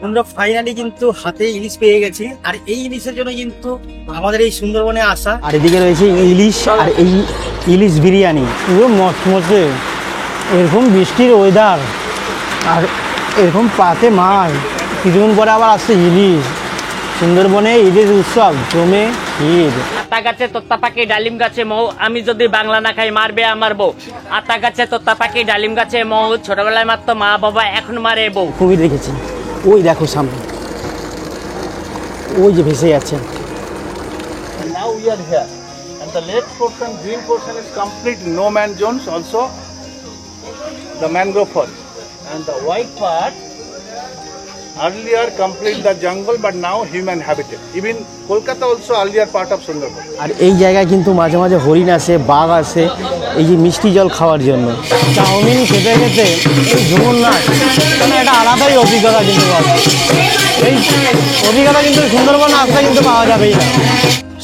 আমরা ফাইনালি কিন্তু হাতে ইলিশ পেয়ে গেছি, আর এই ইলিশের জন্য কিন্তু আমাদের এই সুন্দরবনে আসা। আর এদিকে রয়েছে ইলিশ, আর এই ইলিশ বিরিয়ানি পুরো মচমচে। এরকম বৃষ্টির ওয়েদার আর এরকম পাতে মাছ, কিছুদিন পরে আবার আসছে ইলিশ। সুন্দরবনে ইলিশ উৎসব জমে ঈদ। আতা গাছে তোত্তা পাখি ডালিম গাছে মৌ, আমি যদি বাংলা না খাই মারবে আমার বউ। আতা গাছে তোত্তা পাখি ডালিম গাছে মৌ, ছোটবেলায় মারতো মা বাবা, এখন মারে বউ। খুবই দেখেছি, ওই দেখো সামনে ওই যে ভেসে যাচ্ছে। And now we are here, and the left portion, green portion is complete no man zones, also the mangrove forest, and the white part earlier complete the jungle, but now human habitat. Even Kolkata also earlier part of Sundarban. আর এই জায়গায় কিন্তু মাঝে মাঝে হরিণ আসে, বাঘ আসে, এই যে মিষ্টি জল খাওয়ার জন্য। চাউমিন খেতে খেতে এই জগন্নাথ, মানে একটা আলাদাই অভিজ্ঞতা কিন্তু পাওয়া যায়। এই অভিজ্ঞতা কিন্তু সুন্দরবন আসলে কিন্তু পাওয়া যাবেই না।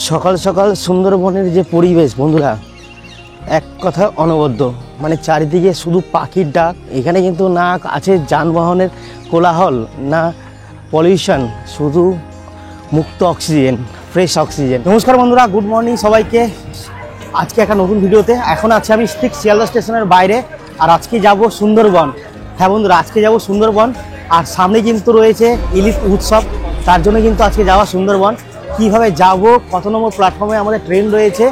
সকাল সকাল সুন্দরবনের যে পরিবেশ বন্ধুরা, এক কথা অনবদ্য। মানে চারিদিকে শুধু পাখির ডাক, এখানে কিন্তু না আছে যানবাহনের কোলাহল, না পলিউশন, শুধু মুক্ত অক্সিজেন, ফ্রেশ অক্সিজেন। নমস্কার বন্ধুরা, গুড মর্নিং সবাইকে। আজকে একটা নতুন ভিডিওতে এখন আছি আমি ঠিক শিয়ালদা স্টেশনের বাইরে, আর আজকে যাব সুন্দরবন। হ্যাঁ বন্ধুরা, আজকে যাব সুন্দরবন, আর সামনে কিন্তু রয়েছে ইলিশ উৎসব, তার জন্য কিন্তু আজকে যাওয়া সুন্দরবন। কীভাবে যাব, কত নম্বর প্ল্যাটফর্মে আমাদের ট্রেন রয়েছে,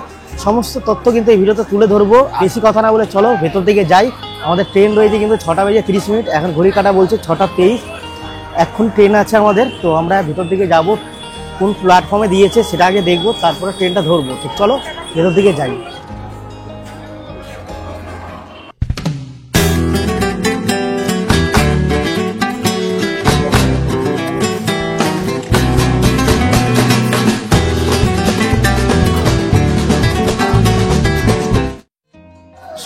সমস্ত তথ্য কিন্তু এই ভিডিওতে তুলে ধরবো। বেশি কথা না বলে চলো ভেতর দিকে যাই। আমাদের ট্রেন রয়েছে কিন্তু 6:30, এখন ঘড়ি কাটা বলছে 6:23। এখন ট্রেন আছে আমাদের, তো আমরা ভেতর দিকে যাব। কোন প্ল্যাটফর্মে দিয়েছে সেটা আগে দেখবো, তারপরে ট্রেনটা ধরবো। ঠিক চলো ভেতর দিকে যাই।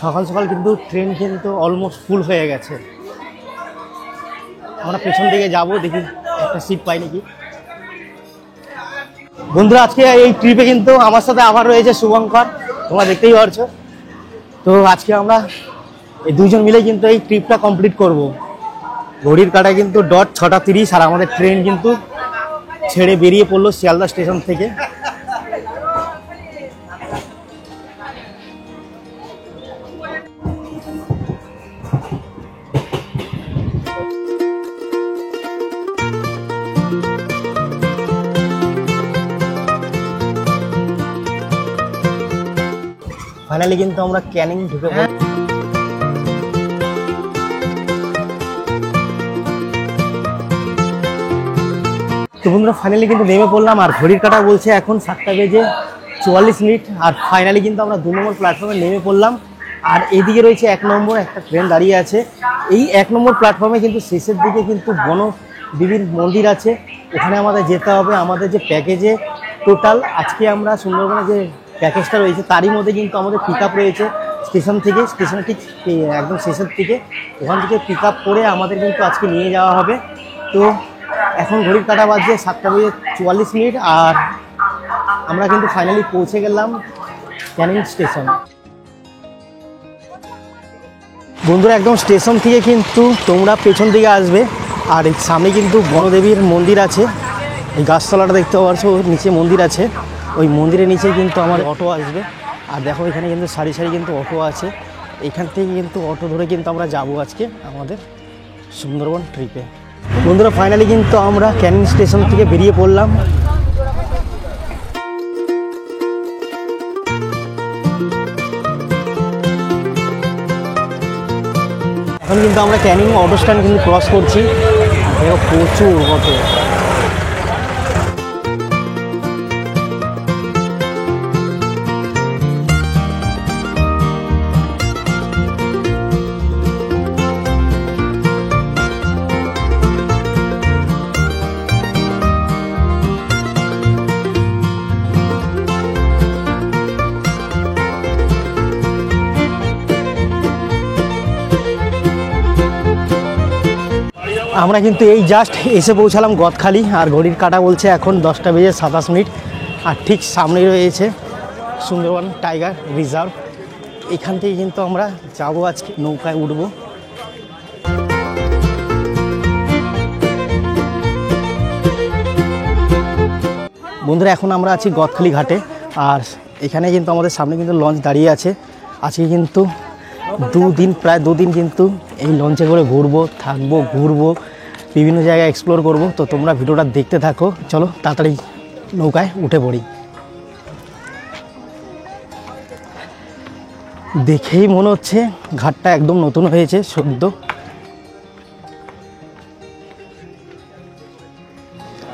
সকাল সকাল কিন্তু ট্রেন কিন্তু অলমোস্ট ফুল হয়ে গেছে। আমরা পেছন দিকে যাব, দেখি একটা সিট পাই নাকি। বন্ধুরা, আজকে এই ট্রিপে কিন্তু আমার সাথে আবার রয়েছে শুভঙ্কর, তোমরা দেখতেই পারছো। তো আজকে আমরা এই দুজন মিলে কিন্তু এই ট্রিপটা কমপ্লিট করব। ঘড়ির কাঁটায় কিন্তু ডট 6:30, আর আমাদের ট্রেন কিন্তু ছেড়ে বেরিয়ে পড়লো শিয়ালদা স্টেশন থেকে। ফাইনালি কিন্তু আমরা ক্যানিং ঢুকে পড়ি। তো বন্ধুরা, ফাইনালি কিন্তু নেমে পড়লাম, আর ঘড়ির কাঁটা বলছে এখন 7:44, আর ফাইনালি কিন্তু আমরা 2 নম্বর প্ল্যাটফর্মে নেমে পড়লাম। আর এইদিকে রয়েছে 1 নম্বর একটা ট্রেন দাঁড়িয়ে আছে। এই 1 নম্বর প্ল্যাটফর্মে কিন্তু শেষের দিকে কিন্তু বনদেবীর মন্দির আছে, ওখানে আমাদের যেতে হবে। আমাদের যে প্যাকেজে টোটাল আজকে আমরা সুন্দরবনে যে প্যাকেজটা রয়েছে তারই মধ্যে কিন্তু আমাদের পিক আপ রয়েছে স্টেশন থেকে, স্টেশনে ঠিক একদম শেষের থেকে। ওখান থেকে পিক আপ করে আমাদের কিন্তু আজকে নিয়ে যাওয়া হবে। তো এখন ঘড়ির কাঁটা বাজছে 7:44, আর আমরা কিন্তু ফাইনালি পৌঁছে গেলাম ক্যানিং স্টেশন। বন্ধুরা, একদম স্টেশন থেকে কিন্তু তোমরা পেছন দিকে আসবে, আর এই সামনে কিন্তু বনদেবীর মন্দির আছে। এই গাছতলাটা দেখতে পাচ্ছ, নিচে মন্দির আছে, ওই মন্দিরের নিচে কিন্তু আমার অটো আসবে। আর দেখো এখানে কিন্তু সারি সারি কিন্তু অটো আছে, এখান থেকে কিন্তু অটো ধরে কিন্তু আমরা যাবো আজকে আমাদের সুন্দরবন ট্রিপে। বন্ধুরা, ফাইনালি কিন্তু আমরা ক্যানিং স্টেশন থেকে বেরিয়ে পড়লাম। এখন কিন্তু আমরা ক্যানিং অটো স্ট্যান্ড কিন্তু ক্রস করছি, প্রচুর অটো। আমরা কিন্তু এই জাস্ট এসে পৌঁছালাম গদখালি, আর ঘড়ির কাঁটা বলছে এখন 10:27, আর ঠিক সামনেই রয়েছে সুন্দরবন টাইগার রিজার্ভ। এখান থেকে কিন্তু আমরা যাব, আজকে নৌকায় উঠবো। বন্ধুরা এখন আমরা আছি গদখালি ঘাটে, আর এখানে কিন্তু আমাদের সামনে কিন্তু লঞ্চ দাঁড়িয়ে আছে। আজকে কিন্তু প্রায় দুদিন কিন্তু এই লঞ্চে করে ঘুরবো, বিভিন্ন জায়গায় এক্সপ্লোর করব। তো তোমরা ভিডিওটা দেখতে থাকো, চলো তাড়াতাড়ি নৌকায় উঠে পড়ি। দেখেই মনে হচ্ছে ঘাটটা একদম নতুন হয়েছে সদ্য।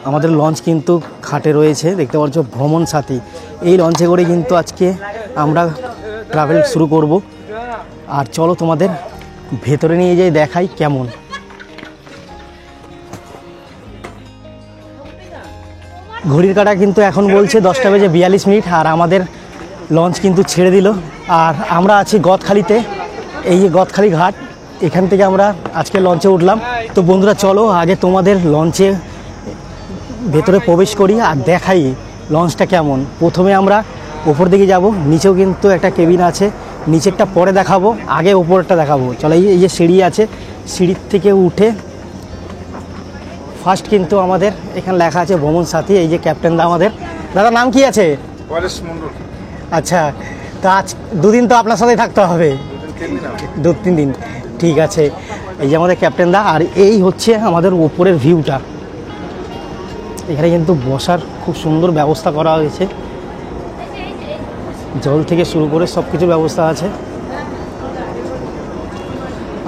আমাদের লঞ্চ কিন্তু ঘাটে রয়েছে, দেখতে পাচ্ছ ভ্রমণ সাথী। এই লঞ্চে করে কিন্তু আজকে আমরা ট্রাভেল শুরু করব। আর চলো তোমাদের ভেতরে নিয়ে যাই, দেখাই কেমন। ঘড়ির কাঁটা কিন্তু এখন বলছে 10:42, আর আমাদের লঞ্চ কিন্তু ছেড়ে দিল। আর আমরা আছি গদখালিতে, এই যে গদখালি ঘাট, এখান থেকে আমরা আজকে লঞ্চে উঠলাম। তো বন্ধুরা চলো আগে তোমাদের লঞ্চে ভেতরে প্রবেশ করি আর দেখাই লঞ্চটা কেমন। প্রথমে আমরা ওপর দিকে যাব, নিচেও কিন্তু একটা কেবিন আছে, নিচেরটা পরে দেখাবো, আগে ওপরটা দেখাবো। চলো এই যে সিঁড়ি আছে, সিঁড়ির থেকে উঠে ফার্স্ট কিন্তু আমাদের এখানে লেখা আছে ভ্রমণ সাথী। এই যে ক্যাপ্টেন দা আমাদের, দাদা নাম কি আছে? আচ্ছা, তো আজ দুদিন তো আপনার সাথেই থাকতে হবে, 2-3 দিন, ঠিক আছে। এই যে আমাদের ক্যাপ্টেন দা, আর এই হচ্ছে আমাদের উপরের ভিউটা। এখানে কিন্তু বসার খুব সুন্দর ব্যবস্থা করা হয়েছে, জল থেকে শুরু করে সব কিছুর ব্যবস্থা আছে।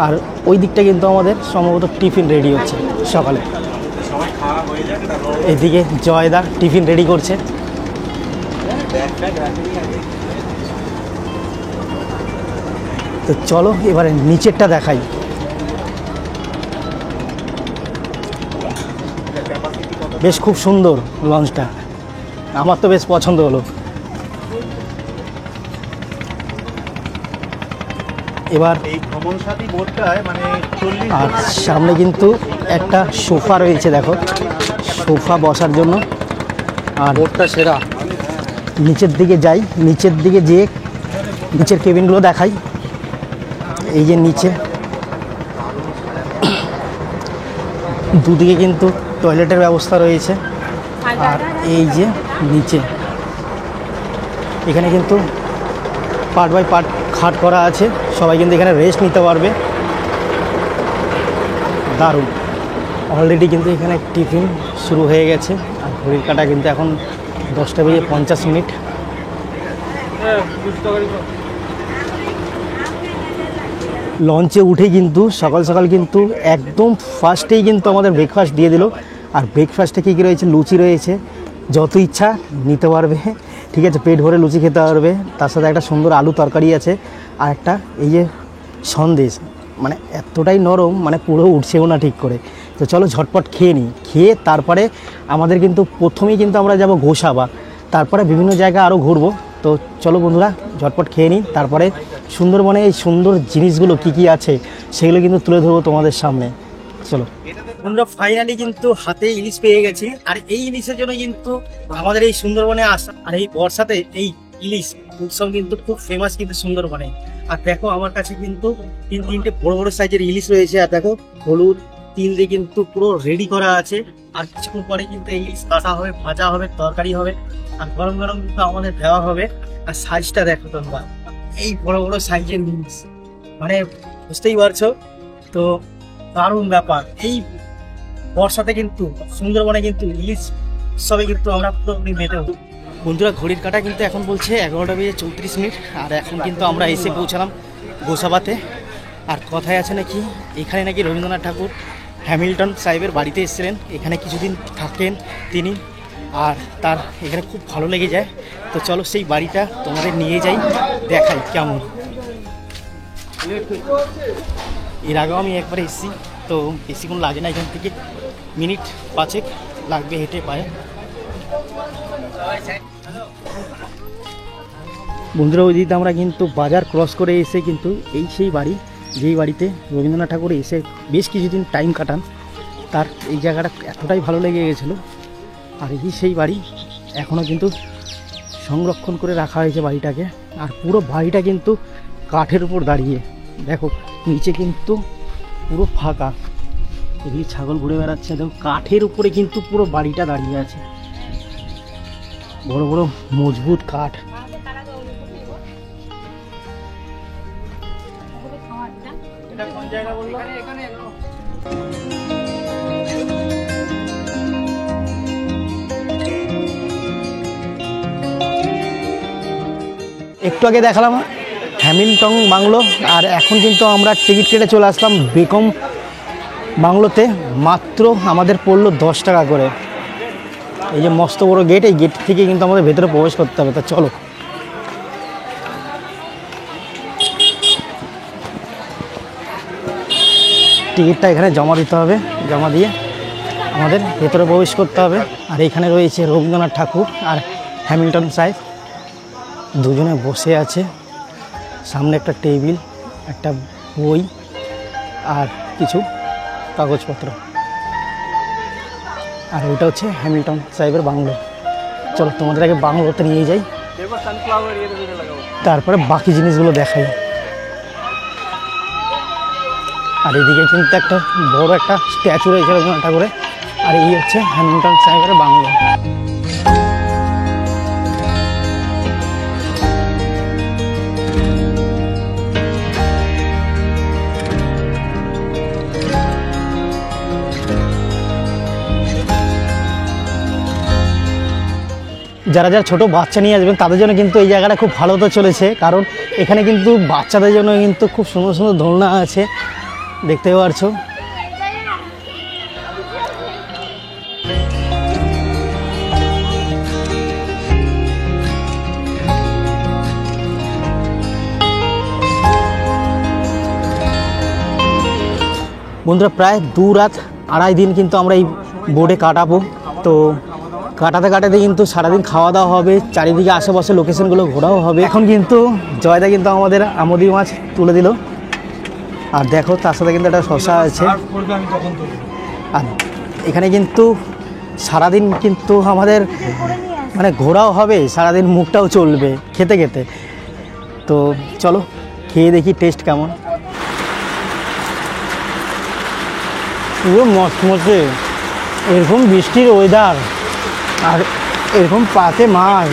আর ওই দিকটা কিন্তু আমাদের সম্ভবত টিফিন রেডি হচ্ছে সকালে। এদিকে জয়দা টিফিন রেডি করছে। তো চলো এবারে নিচেরটা দেখাই। বেশ খুব সুন্দর লঞ্চটা, আমার তো বেশ পছন্দ হলো। এবার এই ভ্রমণ সাথী বোটটায় মানে 40 আর সামনে কিন্তু একটা সোফা রয়েছে, দেখো সোফা বসার জন্য। আর বোটটা সেরা। নিচের দিকে যাই, নিচের দিকে যেয়ে নিচের কেবিনগুলো দেখাই। এই যে নিচে দুদিকে কিন্তু টয়লেটের ব্যবস্থা রয়েছে। আর এই যে নিচে এখানে কিন্তু পার্ট বাই পার্ট খাট করা আছে, সবাই কিন্তু এখানে রেস্ট নিতে পারবে। দারুণ। অলরেডি কিন্তু এখানে টিফিন শুরু হয়ে গেছে, আর ঘড়ির কাঁটা কিন্তু এখন 10:50। লঞ্চে উঠে কিন্তু সকাল সকাল কিন্তু একদম ফার্স্টেই কিন্তু আমাদের ব্রেকফাস্ট দিয়ে দিল। আর ব্রেকফাস্টে কী কী রয়েছে? লুচি রয়েছে, যত ইচ্ছা নিতে পারবে, ঠিক আছে, পেট ভরে লুচি খেতে পারবে। তার সাথে একটা সুন্দর আলু তরকারি আছে, আর একটা এই যে সন্দেশ, মানে এতটাই নরম, মানে পুরো উঠছেও না ঠিক করে। তো চলো ঝটপট খেয়ে নিই, খেয়ে তারপরে আমাদের কিন্তু প্রথমেই কিন্তু আমরা যাব গোসাবা, তারপরে বিভিন্ন জায়গা আরও ঘুরবো। তো চলো বন্ধুরা ঝটপট খেয়ে নিই, তারপরে সুন্দরবনে এই সুন্দর জিনিসগুলো কি কি আছে সেগুলো কিন্তু তুলে ধরবো তোমাদের সামনে। চলো বন্ধুরা, ফাইনালি কিন্তু হাতে ইলিশ পেয়ে গেছি। আর এই ইলিশের জন্য কিন্তু আমাদের এই সুন্দরবনে আসা, আর এই বর্ষাতে এই ইলিশ উৎসব কিন্তু খুব ফেমাস কিন্তু সুন্দরবনে। আর দেখো আমার কাছে কিন্তু 3-3টে বড় বড় সাইজের ইলিশ রয়েছে। আর দেখো হলুদ তিল দিয়ে কিন্তু পুরো রেডি করা আছে। আর কিছুক্ষণ পরে কিন্তু এই ইলিশ কাটা হবে, ভাজা হবে, তরকারি হবে, আর গরম গরম কিন্তু আমাদের দেওয়া হবে। আর সাইজটা দেখো তোমরা, এই বড় বড় সাইজের ইলিশ, মানে বুঝতেই পারছো তো দারুণ ব্যাপার। এই বর্ষাতে কিন্তু সুন্দরবনে কিন্তু ইলিশ সবে কিন্তু আমরা পুরো মেতে হবো। বন্ধুরা ঘড়ির কাঁটা কিন্তু এখন বলছে 11:34, আর এখন কিন্তু আমরা এসে পৌঁছালাম গোসাবাতে। আর কথায় আছে নাকি এখানে নাকি রবীন্দ্রনাথ ঠাকুর হ্যামিল্টন সাহেবের বাড়িতে এসেছিলেন, এখানে কিছুদিন থাকেন তিনি, আর তার এখানে খুব ভালো লেগে যায়। তো চলো সেই বাড়িটা তোমাদের নিয়ে যাই, দেখাই কেমন। এর আগেও আমি একবার এসেছি, তো বেশিক্ষণ লাগে না, এখান থেকে মিনিট 5 লাগবে হেঁটে পায়ে। বন্ধুরা ওই দিকে আমরা কিন্তু বাজার ক্রস করে এসে কিন্তু এই সেই বাড়ি, যেই বাড়িতে রবীন্দ্রনাথ ঠাকুর এসে বেশ কিছুদিন টাইম কাটান, তার এই জায়গাটা এতটাই ভালো লেগে গেছিলো। আর এই সেই বাড়ি এখনও কিন্তু সংরক্ষণ করে রাখা হয়েছে বাড়িটাকে। আর পুরো বাড়িটা কিন্তু কাঠের উপর দাঁড়িয়ে, দেখো নিচে কিন্তু পুরো ফাঁকা, এদিকে ছাগল ঘুরে বেড়াচ্ছে, দেখো কাঠের উপরে কিন্তু পুরো বাড়িটা দাঁড়িয়ে আছে। বড় বড় মজবুত কাঠ। একটু আগে দেখালাম হ্যামিল্টন বাংলো, আর এখন কিন্তু আমরা টিকিট কেটে চলে আসলাম বেকম বাংলোতে। মাত্র আমাদের পড়লো 10 টাকা করে। এই যে মস্ত বড় গেট, এই গেট থেকে কিন্তু আমাদের ভেতরে প্রবেশ করতে হবে। তা চলো, টিকিটটা এখানে জমা দিতে হবে, জমা দিয়ে আমাদের ভেতরে প্রবেশ করতে হবে। আর এখানে রয়েছে রবীন্দ্রনাথ ঠাকুর আর হ্যামিল্টন সাহেব, দুজনে বসে আছে। সামনে একটা টেবিল, একটা বই আর কিছু কাগজপত্র। আর ওইটা হচ্ছে হ্যামিল্টন সাহেবের বাংলো। চলো তোমাদের আগে বাংলোতে নিয়ে যাই, তারপরে বাকি জিনিসগুলো দেখাই। আর এদিকে কিন্তু একটা বড় একটা স্ট্যাচু রয়েছে রবীন্দ্রনাথ ঠাকুরের। আর এই হচ্ছে হ্যামিল্টন সাহেবের বাংলো। যারা যারা ছোটো বাচ্চা নিয়ে আসবেন তাদের জন্য কিন্তু এই জায়গাটা খুব ভালো হতে চলেছে, কারণ এখানে কিন্তু বাচ্চাদের জন্য কিন্তু খুব সুন্দর সুন্দর দোলনা আছে, দেখতে পারছো। বন্ধুরা, প্রায় 2 রাত 2.5 দিন কিন্তু আমরা এই বোটে কাটাবো। তো কাটাতে কাটাতে কিন্তু সারাদিন খাওয়া দাওয়া হবে, চারিদিকে আশেপাশে লোকেশনগুলো ঘোরাও হবে। এখন কিন্তু জয়দা কিন্তু আমাদের আমোদি মাছ তুলে দিল, আর দেখো তার সাথে কিন্তু একটা শশা আছে। আর এখানে কিন্তু সারাদিন কিন্তু আমাদের মানে ঘোরাও হবে, সারাদিন মুখটাও চলবে খেতে খেতে। তো চলো খেয়ে দেখি টেস্ট কেমন। পুরো মচমচে, এরকম বৃষ্টির ওয়েদার আর এরকম পাতে মাছ,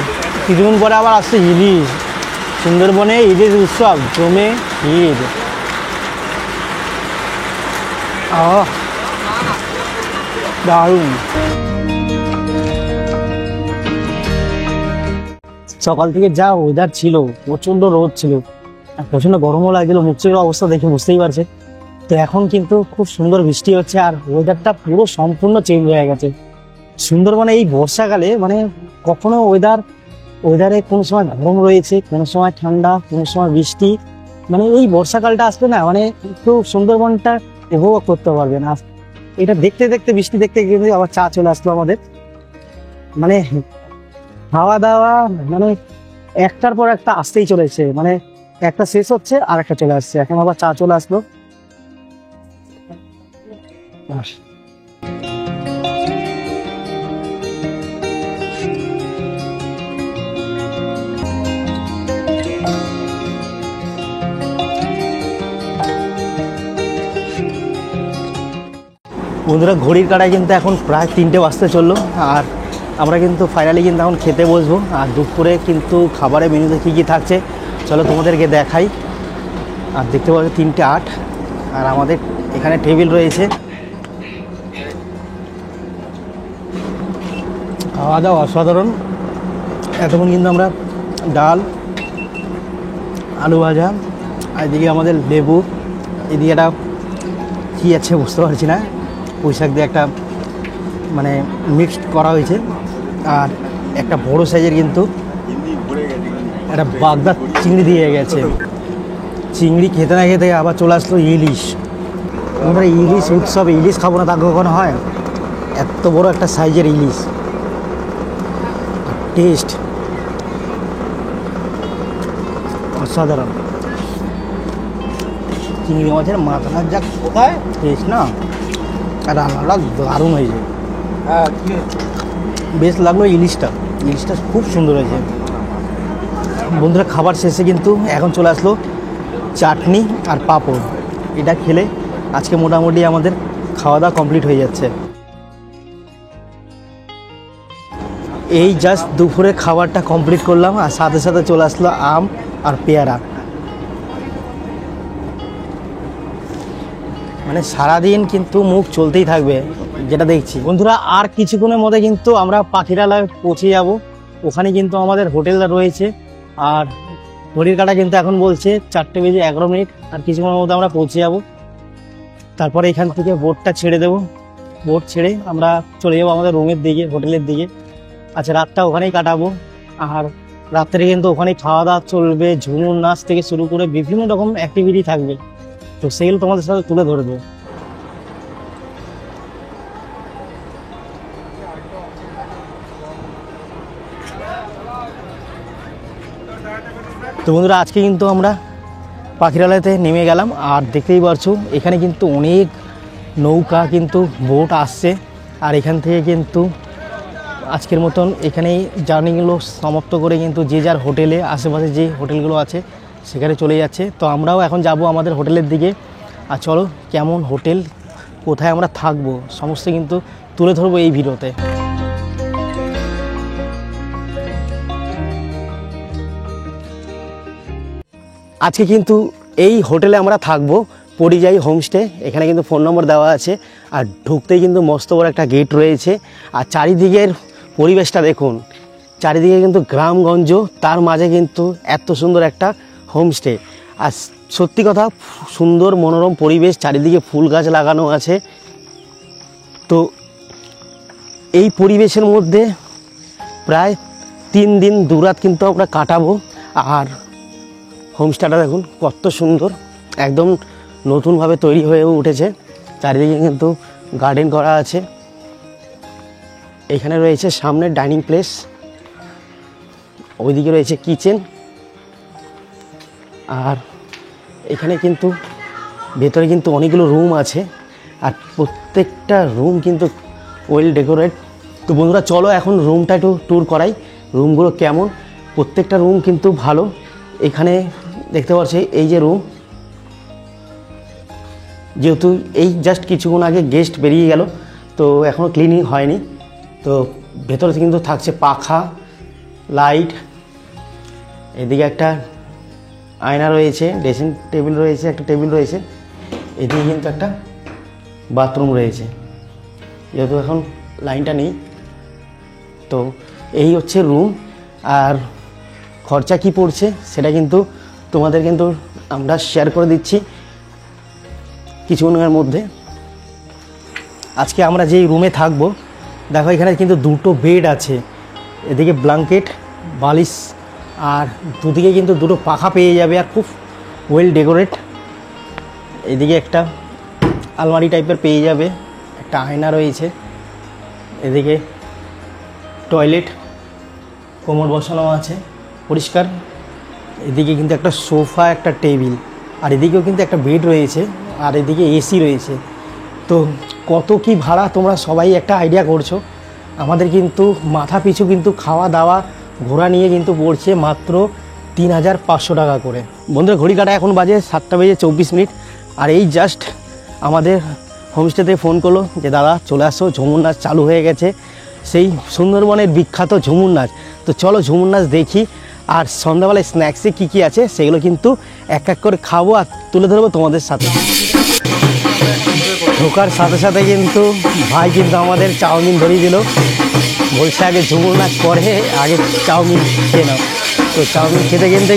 কিছুদিন পরে আবার আসছে ইলিশ। সুন্দরবনে ঈদের উৎসব জমে ঈদ। দারুণ। সকাল থেকে যা ওয়েদার ছিল, প্রচণ্ড রোদ ছিল আর প্রচণ্ড গরমও লাগছিল, মুখ চোখের অবস্থা দেখে বুঝতেই পারছে। তো এখন কিন্তু খুব সুন্দর বৃষ্টি হচ্ছে আর ওয়েদারটা পুরো সম্পূর্ণ চেঞ্জ হয়ে গেছে। সুন্দরবনে এই বর্ষাকালে মানে কখনো ওয়েদারে কোনো সময় গরম রয়েছে, কোনো সময় ঠান্ডা, কোনো সময় বৃষ্টি। মানে এই বর্ষাকালটা আসবে না, মানে একটু সুন্দরবনটা উপভোগ করতে পারবেন। আর এটা দেখতে দেখতে, বৃষ্টি দেখতে কিন্তু আবার চা চলে আসলো আমাদের। মানে খাওয়া দাওয়া মানে একটার পর একটা আসতেই চলেছে, মানে একটা শেষ হচ্ছে আর একটা চলে আসছে। এখন আবার চা চলে আসলো। বন্ধুরা, ঘড়ির কাঁটায় কিন্তু এখন প্রায় 3টে বাজতে চললো, আর আমরা কিন্তু ফাইনালি কিন্তু এখন খেতে বসবো। আর দুপুরে কিন্তু খাবারের মেনুতে কী কী থাকছে চলো তোমাদেরকে দেখাই। আর দেখতে পাচ্ছ 3টে 8, আর আমাদের এখানে টেবিল রয়েছে। খাওয়া দাওয়া অসাধারণ। এতক্ষণ কিন্তু আমরা ডাল, আলু ভাজা, আর এদিকে আমাদের লেবু, এদিকে একটা কী আছে বুঝতে পারছি না, পুঁইশাক দিয়ে একটা মানে মিক্সড করা হয়েছে। আর একটা বড় সাইজের কিন্তু একটা বাগদা চিংড়ি দিয়ে গেছে। চিংড়ি খেতে না খেতে আবার চলে আসলো ইলিশ। আমরা ইলিশ উৎসবে ইলিশ খাবো না তা কখনো হয়? এত বড় একটা সাইজের ইলিশ, টেস্ট অসাধারণ। চিংড়ি মাছের মাথার যা কোথায় টেস্ট না, আর রান্নাটা দারুণ হয়েছে। বেশ লাগলো ইলিশটা, ইলিশটা খুব সুন্দর হয়েছে। বন্ধুরা, খাবার শেষে কিন্তু এখন চলে আসলো চাটনি আর পাঁপড়। এটা খেলে আজকে মোটামুটি আমাদের খাওয়া দাওয়া কমপ্লিট হয়ে যাচ্ছে। এই জাস্ট দুপুরে খাবারটা কমপ্লিট করলাম আর সাথে সাথে চলে আসলো আম আর পেয়ারা। মানে সারাদিন কিন্তু মুখ চলতেই থাকবে যেটা দেখছি। বন্ধুরা আর কিছুক্ষণের মধ্যে কিন্তু আমরা পাখিরালয় পৌঁছে যাব। ওখানে কিন্তু আমাদের হোটেল রয়েছে। আর ঘড়ির কাঁটা কিন্তু এখন বলছে 4:11 আর কিছুক্ষণের মধ্যে আমরা পৌঁছে যাব। তারপরে এখান থেকে বোটটা ছেড়ে দেব। বোট ছেড়ে আমরা চলে যাবো আমাদের রুমের দিকে, হোটেলের দিকে। আচ্ছা, রাতটা ওখানেই কাটাবো। আর রাত্রে কিন্তু ওখানেই খাওয়া দাওয়া চলবে, ঝুমুর নাচ থেকে শুরু করে বিভিন্ন রকম অ্যাক্টিভিটি থাকবে। তো সেগুলো তোমাদের সাথে তুলে ধরবো। তো বন্ধুরা, আজকে কিন্তু আমরা পাখিরালয়তে নেমে গেলাম। আর দেখতেই পারছো এখানে কিন্তু অনেক নৌকা কিন্তু বোট আসছে। আর এখান থেকে কিন্তু আজকের মতন এখানেই জার্নিগুলো সমাপ্ত করে কিন্তু যে যার হোটেলে, আশেপাশে যে হোটেলগুলো আছে সেখানে চলে যাচ্ছে। তো আমরাও এখন যাব আমাদের হোটেলের দিকে। আর চলো, কেমন হোটেল, কোথায় আমরা থাকবো, সমস্ত কিন্তু তুলে ধরবো এই ভিডিওতে। আজকে কিন্তু এই হোটেলে আমরা থাকবো, পরিযায়ী হোমস্টে। এখানে কিন্তু ফোন নম্বর দেওয়া আছে। আর ঢুকতেই কিন্তু মস্ত বড় একটা গেট রয়েছে। আর চারিদিকের পরিবেশটা দেখুন, চারিদিকে কিন্তু গ্রামগঞ্জ, তার মাঝে কিন্তু এত সুন্দর একটা হোমস্টে। আর সত্যি কথা, সুন্দর মনোরম পরিবেশ, চারিদিকে ফুল গাছ লাগানো আছে। তো এই পরিবেশের মধ্যে প্রায় 3 দিন 2 রাত কিন্তু আমরা কাটাবো। আর হোমস্টেটা দেখুন কত সুন্দর, একদম নতুনভাবে তৈরি হয়ে উঠেছে। চারিদিকে কিন্তু গার্ডেন করা আছে। এখানে রয়েছে সামনে ডাইনিং প্লেস, ওইদিকে রয়েছে কিচেন। আর এখানে কিন্তু ভেতরে কিন্তু অনেকগুলো রুম আছে। আর প্রত্যেকটা রুম কিন্তু ওয়েল ডেকোরেট। তো বন্ধুরা, চলো এখন রুমটা একটু ট্যুর করাই, রুমগুলো কেমন। প্রত্যেকটা রুম কিন্তু ভালো। এখানে দেখতে পাচ্ছি এই যে রুম, যেহেতু এই জাস্ট কিছুক্ষণ আগে গেস্ট বেরিয়ে গেল, তো এখনও ক্লিনিং হয়নি। তো ভেতরে কিন্তু থাকছে পাখা, লাইট, এদিকে একটা আয়না রয়েছে, ড্রেসিং টেবিল রয়েছে, একটা টেবিল রয়েছে, এদিকে কিন্তু একটা বাথরুম রয়েছে, যেহেতু এখন লাইনটা নেই। তো এই হচ্ছে রুম। আর খরচা কি পড়ছে সেটা কিন্তু তোমাদের কিন্তু আমরা শেয়ার করে দিচ্ছি কিছুক্ষণের মধ্যে। আজকে আমরা যেই রুমে থাকবো, দেখো এখানে কিন্তু 2টো বেড আছে, এদিকে ব্ল্যাঙ্কেট, বালিশ, আর দুদিকে কিন্তু 2টো পাখা পেয়ে যাবে। আর খুব ওয়েল ডেকোরেট। এদিকে একটা আলমারি টাইপের পেয়ে যাবে, একটা আয়না রয়েছে, এদিকে টয়লেট, কোমর বসানো আছে পরিষ্কার। এদিকে কিন্তু একটা সোফা, একটা টেবিল, আর এদিকেও কিন্তু একটা বেড রয়েছে, আর এদিকে এসি রয়েছে। তো কত কি ভাড়া তোমরা সবাই একটা আইডিয়া করছো। আমাদের কিন্তু মাথা পিছু কিন্তু খাওয়া দাওয়া ঘোরা নিয়ে কিন্তু পড়ছে মাত্র 3500 টাকা করে। বন্ধুরা, ঘড়ি কাটা এখন বাজে 7:24। আর এই জাস্ট আমাদের হোমস্টেতে ফোন করলো যে দাদা চলে আসো, ঝুমুর নাচ চালু হয়ে গেছে, সেই সুন্দরবনের বিখ্যাত ঝুমুর নাচ। তো চলো ঝুমুর নাচ দেখি। আর সন্ধ্যাবেলায় স্ন্যাক্সে কী কী আছে সেগুলো কিন্তু এক এক করে খাবো আর তুলে ধরবো তোমাদের সাথে। ঢোকার সাথে সাথে কিন্তু ভাই কিন্তু আমাদের চাউমিন ধরিয়ে দিল, বলছে আগে ঝুমুর নাচ পরে আগে চাউমিন খেয়ে নাও। তো চাউমিন খেতে কিন্তু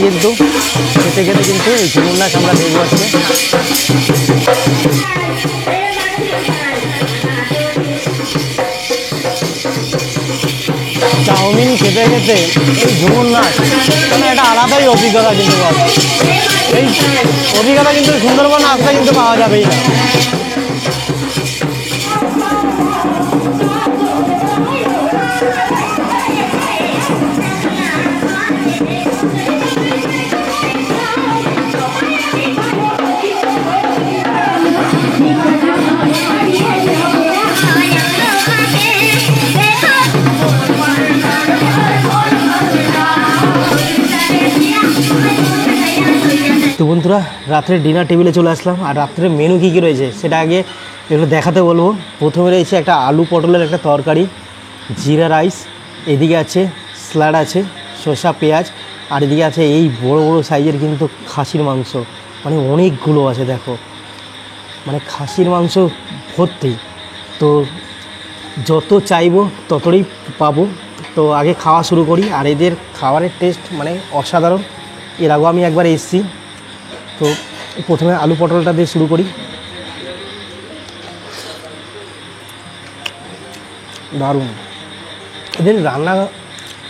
এই ঝুমুর নাচ আমরা দেখবো আজকে। চাউমিন খেতে খেতে এই ঝুমুর নাচ মানে একটা আলাদাই অভিজ্ঞতা কিন্তু পাবো। এই অভিজ্ঞতা কিন্তু সুন্দরবন আসলে কিন্তু পাওয়া যাবেই না। তো বন্ধুরা, রাত্রে ডিনার টেবিলে চলে আসলাম। আর রাত্রে মেনু কী কী রয়েছে সেটা আগে একটু দেখাতে বলবো। প্রথমে রয়েছে একটা আলু পটলের একটা তরকারি, জিরা রাইস, এদিকে আছে স্যালাড আছে, শসা, পেঁয়াজ, আর এদিকে আছে এই বড় বড় সাইজের কিন্তু খাসির মাংস, মানে অনেকগুলো আছে দেখো, মানে খাসির মাংস ভর্তি। তো যত চাইবো ততই পাবো। তো আগে খাওয়া শুরু করি, আর এদের খাবারের টেস্ট মানে অসাধারণ। এর আগেও আমি একবার এসেছি। তো প্রথমে আলু পটলটা দিয়ে শুরু করি। দারুণ, এদের রান্না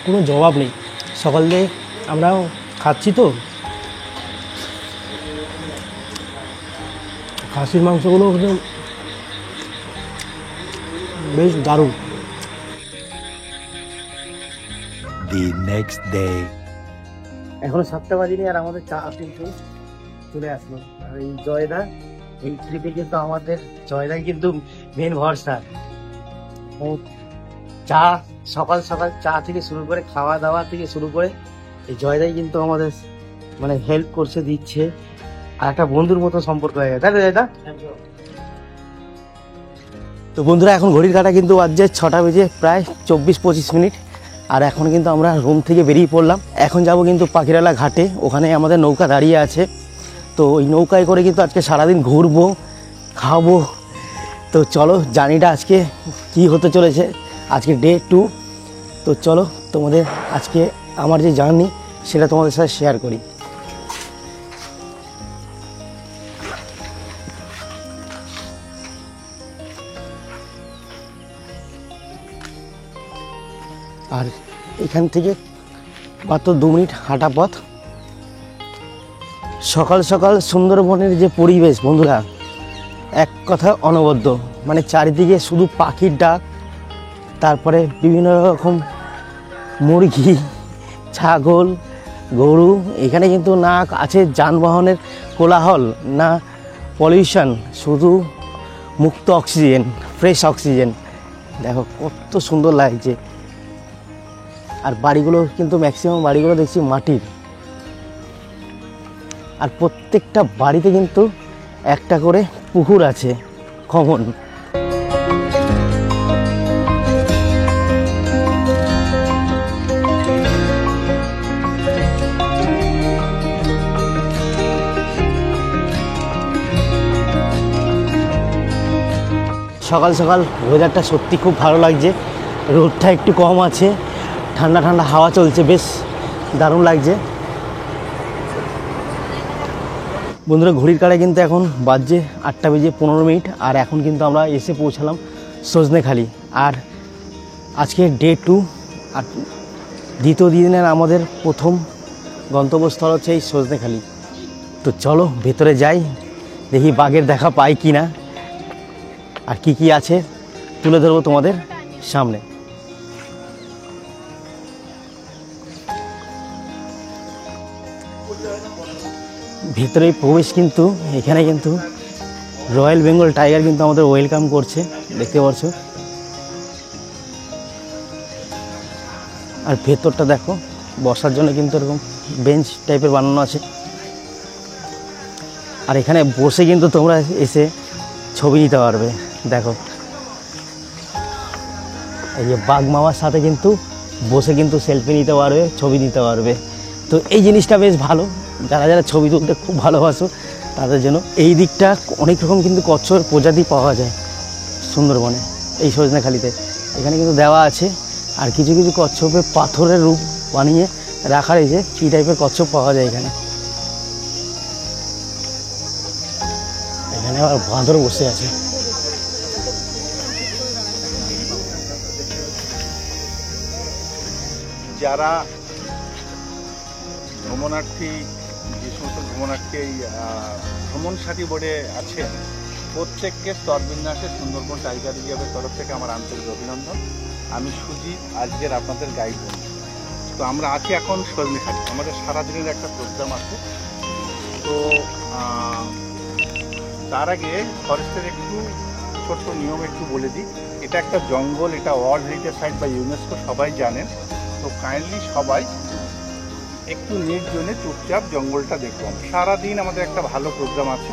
কোনো জবাব নেই। সকাল দিয়ে আমরা খাচ্ছি তো, খাসির মাংসগুলো বেশ দারুণ। The next day. এখনো 7টা বাজেনি আর আমাদের চা কিন্তু চলে আসলো। আর এই জয়দা, এই ট্রিপে কিন্তু আমাদের জয়দাই কিন্তু মেন ভরসা। ও চা সকাল সকাল চা থেকে শুরু করে খাওয়া দাওয়া থেকে শুরু করে এই জয়দাই কিন্তু আমাদের মানে হেল্প করছে, দিচ্ছে, আর একটা বন্ধুর মতো সম্পর্ক হয়ে গেছে, তাই তো জয়দা? তো বন্ধুরা এখন ঘড়ির কাঁটা কিন্তু বাজছে 6টা বেজে প্রায় 24-25 মিনিট। আর এখন কিন্তু আমরা রুম থেকে বেরিয়ে পড়লাম। এখন যাব কিন্তু পাখিরালা ঘাটে, ওখানে আমাদের নৌকা দাঁড়িয়ে আছে। তো ওই নৌকায় করে কিন্তু আজকে সারাদিন ঘুরবো, খাবো। তো চলো জার্নিটা আজকে কি হতে চলেছে, আজকে ডে 2। তো চলো তোমাদের আজকে আমার যে জার্নি সেটা তোমাদের সাথে শেয়ার করি। আর এখান থেকে মাত্র 2 মিনিট হাঁটা পথ। সকাল সকাল সুন্দরবনের যে পরিবেশ বন্ধুরা, এক কথা অনবদ্য, মানে চারিদিকে শুধু পাখির ডাক, তারপরে বিভিন্ন রকম মুরগি, ছাগল, গরু। এখানে কিন্তু না আছে যানবাহনের কোলাহল, না পলিউশন, শুধু মুক্ত অক্সিজেন, ফ্রেশ অক্সিজেন। দেখো কত সুন্দর লাগছে। আর বাড়িগুলো কিন্তু ম্যাক্সিমাম বাড়িগুলো দেখছি মাটির, আর প্রত্যেকটা বাড়িতে কিন্তু একটা করে পুকুর আছে কমন। সকাল সকাল ওয়েদারটা সত্যি খুব ভালো লাগছে, রোদটা একটু কম আছে, ঠান্ডা ঠান্ডা হাওয়া চলছে, বেশ দারুণ লাগছে। বন্ধুরা ঘড়ির কাঁটায় কিন্তু এখন বাজছে 8টা বেজে 15 মিনিট। আর এখন কিন্তু আমরা এসে পৌঁছালাম সজনেখালি। আর আজকে ডে 2, আর দ্বিতীয় দিনের আমাদের প্রথম গন্তব্যস্থল হচ্ছে এই সজনেখালি। তো চলো ভেতরে যাই, দেখি বাঘের দেখা পাই কি না, আর কি কি আছে তুলে ধরবো তোমাদের সামনে। ভেতরে প্রবেশ কিন্তু এখানে কিন্তু রয়্যাল বেঙ্গল টাইগার কিন্তু আমাদের ওয়েলকাম করছে, দেখতে পাচ্ছ। আর ভেতরটা দেখো, বসার জন্য কিন্তু এরকম বেঞ্চ টাইপের বানানো আছে। আর এখানে বসে কিন্তু তোমরা এসে ছবি নিতে পারবে। দেখো এই যে বাঘ মামার সাথে কিন্তু বসে কিন্তু সেলফি নিতে পারবে, ছবি নিতে পারবে। তো এই জিনিসটা বেশ ভালো, যারা যারা ছবি তুলতে খুব ভালোবাসো তাদের জন্য। এই দিকটা অনেক রকম কিন্তু কচ্ছপের প্রজাতি পাওয়া যায় সুন্দরবনে, এই সজনেখালিতে। এখানে কিন্তু দেওয়া আছে। আর কিছু কিছু কচ্ছপের পাথরের রূপ বানিয়ে রাখা রয়েছে, কী টাইপের কচ্ছপ পাওয়া যায় এখানে। এখানে আবার বাঁদর বসে আছে। যারা ভ্রমণার্থী, যে সমস্ত ভ্রমণার্থী এই ভ্রমণ সাথী বোর্ডে আছে, প্রত্যেককে স্তরবিন্যাসে সুন্দরবন টাইগার রিজার্ভের তরফ থেকে আমার আন্তরিক অভিনন্দন। আমি সুজিত, আজকের আপনাদের গাইড বন্ধু। তো আমরা আছি এখন সজনেখালি, আমাদের সারাদিনের একটা প্রোগ্রাম আছে। তো তার আগে ফরেস্টের একটু ছোট্ট নিয়ম একটু বলে দিই। এটা একটা জঙ্গল, এটা ওয়ার্ল্ড হেরিটেজ সাইট বা ইউনেস্কো, সবাই জানেন। তো কাইন্ডলি সবাই একটু নির্জনে চুপচাপ জঙ্গলটা দেখলাম। সারাদিন আমাদের একটা ভালো প্রোগ্রাম আছে,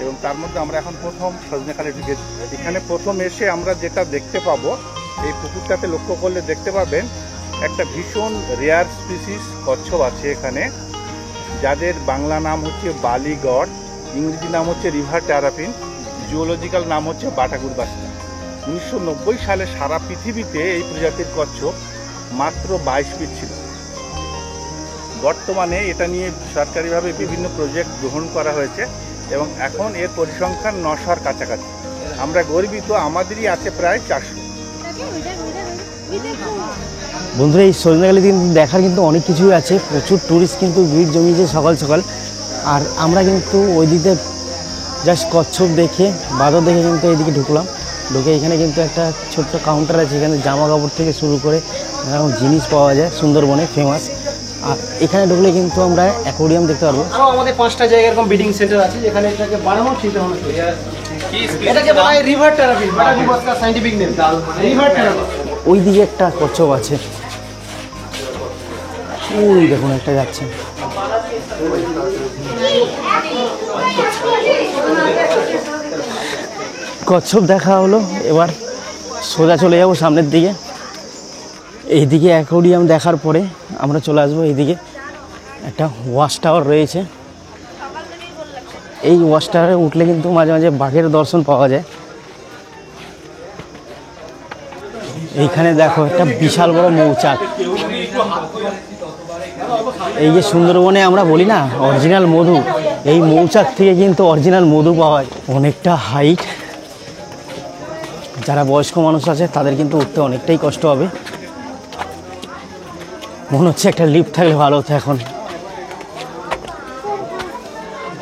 এবং তার মধ্যে আমরা এখন প্রথম সজনেখালি ঢুকেছি। এখানে প্রথম এসে আমরা যেটা দেখতে পাবো, এই পুকুরটাতে লক্ষ্য করলে দেখতে পাবেন একটা ভীষণ রেয়ার স্পিসিস কচ্ছপ আছে এখানে, যাদের বাংলা নাম হচ্ছে বালিগড়, ইংরেজি নাম হচ্ছে রিভার টেরাপিন, জুওলজিক্যাল নাম হচ্ছে বাটাগুরবাসিনা। 1990 সালে সারা পৃথিবীতে এই প্রজাতির কচ্ছপ মাত্র 22 পিস ছিল। বর্তমানে এটা নিয়ে সরকারিভাবে বিভিন্ন প্রজেক্ট গ্রহণ করা হয়েছে এবং এখন এর পরিসংখ্যান 900-র কাছাকাছি। আমরা গর্বিত, আমাদেরই আছে প্রায় 400। বন্ধুরা, এই সজনেখালিতে কিন্তু দেখার কিন্তু অনেক কিছুই আছে, প্রচুর ট্যুরিস্ট কিন্তু ভিড় জমিয়েছে সকাল সকাল। আর আমরা কিন্তু ওই দিকে জাস্ট কচ্ছপ দেখে বাঁদর দেখে কিন্তু এইদিকে ঢুকলাম। ঢুকে এখানে কিন্তু একটা ছোট্ট কাউন্টার আছে, এখানে জামা কাপড় থেকে শুরু করে এরকম জিনিস পাওয়া যায়, সুন্দরবনে ফেমাস। আর এখানে ঢুকলে কিন্তু আমরা অ্যাকোয়ারিয়াম দেখতে পারবো। আরও আমাদের 5টা জায়গায় এরকম ব্রিডিং সেন্টার আছে, যেখানে এটাকে 12 মাস শীতে মানুষ হয়ে যায়। এটাকে বলা হয় রিভার টেরাপি, বাটাগুরবাসিনা সাইন্টিফিক নেম, রিভার টেরাপি। ওই দিকে একটা কচ্ছপ আছে, ওই দেখুন একটা যাচ্ছে। কচ্ছপ দেখা হলো, এবার সোজা চলে যাবো সামনের দিকে। এইদিকে অ্যাকোয়ারিয়াম দেখার পরে আমরা চলে আসবো এইদিকে। একটা ওয়াচ টাওয়ার রয়েছে, এই ওয়াচ টাওয়ারে উঠলে কিন্তু মাঝে মাঝে বাঘের দর্শন পাওয়া যায়। এইখানে দেখো একটা বিশাল বড় মৌচাক। এই যে সুন্দরবনে আমরা বলি না অরিজিনাল মধু, এই মৌচাক থেকে কিন্তু অরিজিনাল মধু পাওয়া যায়। অনেকটা হাইট, যারা বয়স্ক মানুষ আছে তাদের কিন্তু উঠতে অনেকটাই কষ্ট হবে। মনে হচ্ছে একটা লিফট থাকলে ভালো হতো এখন।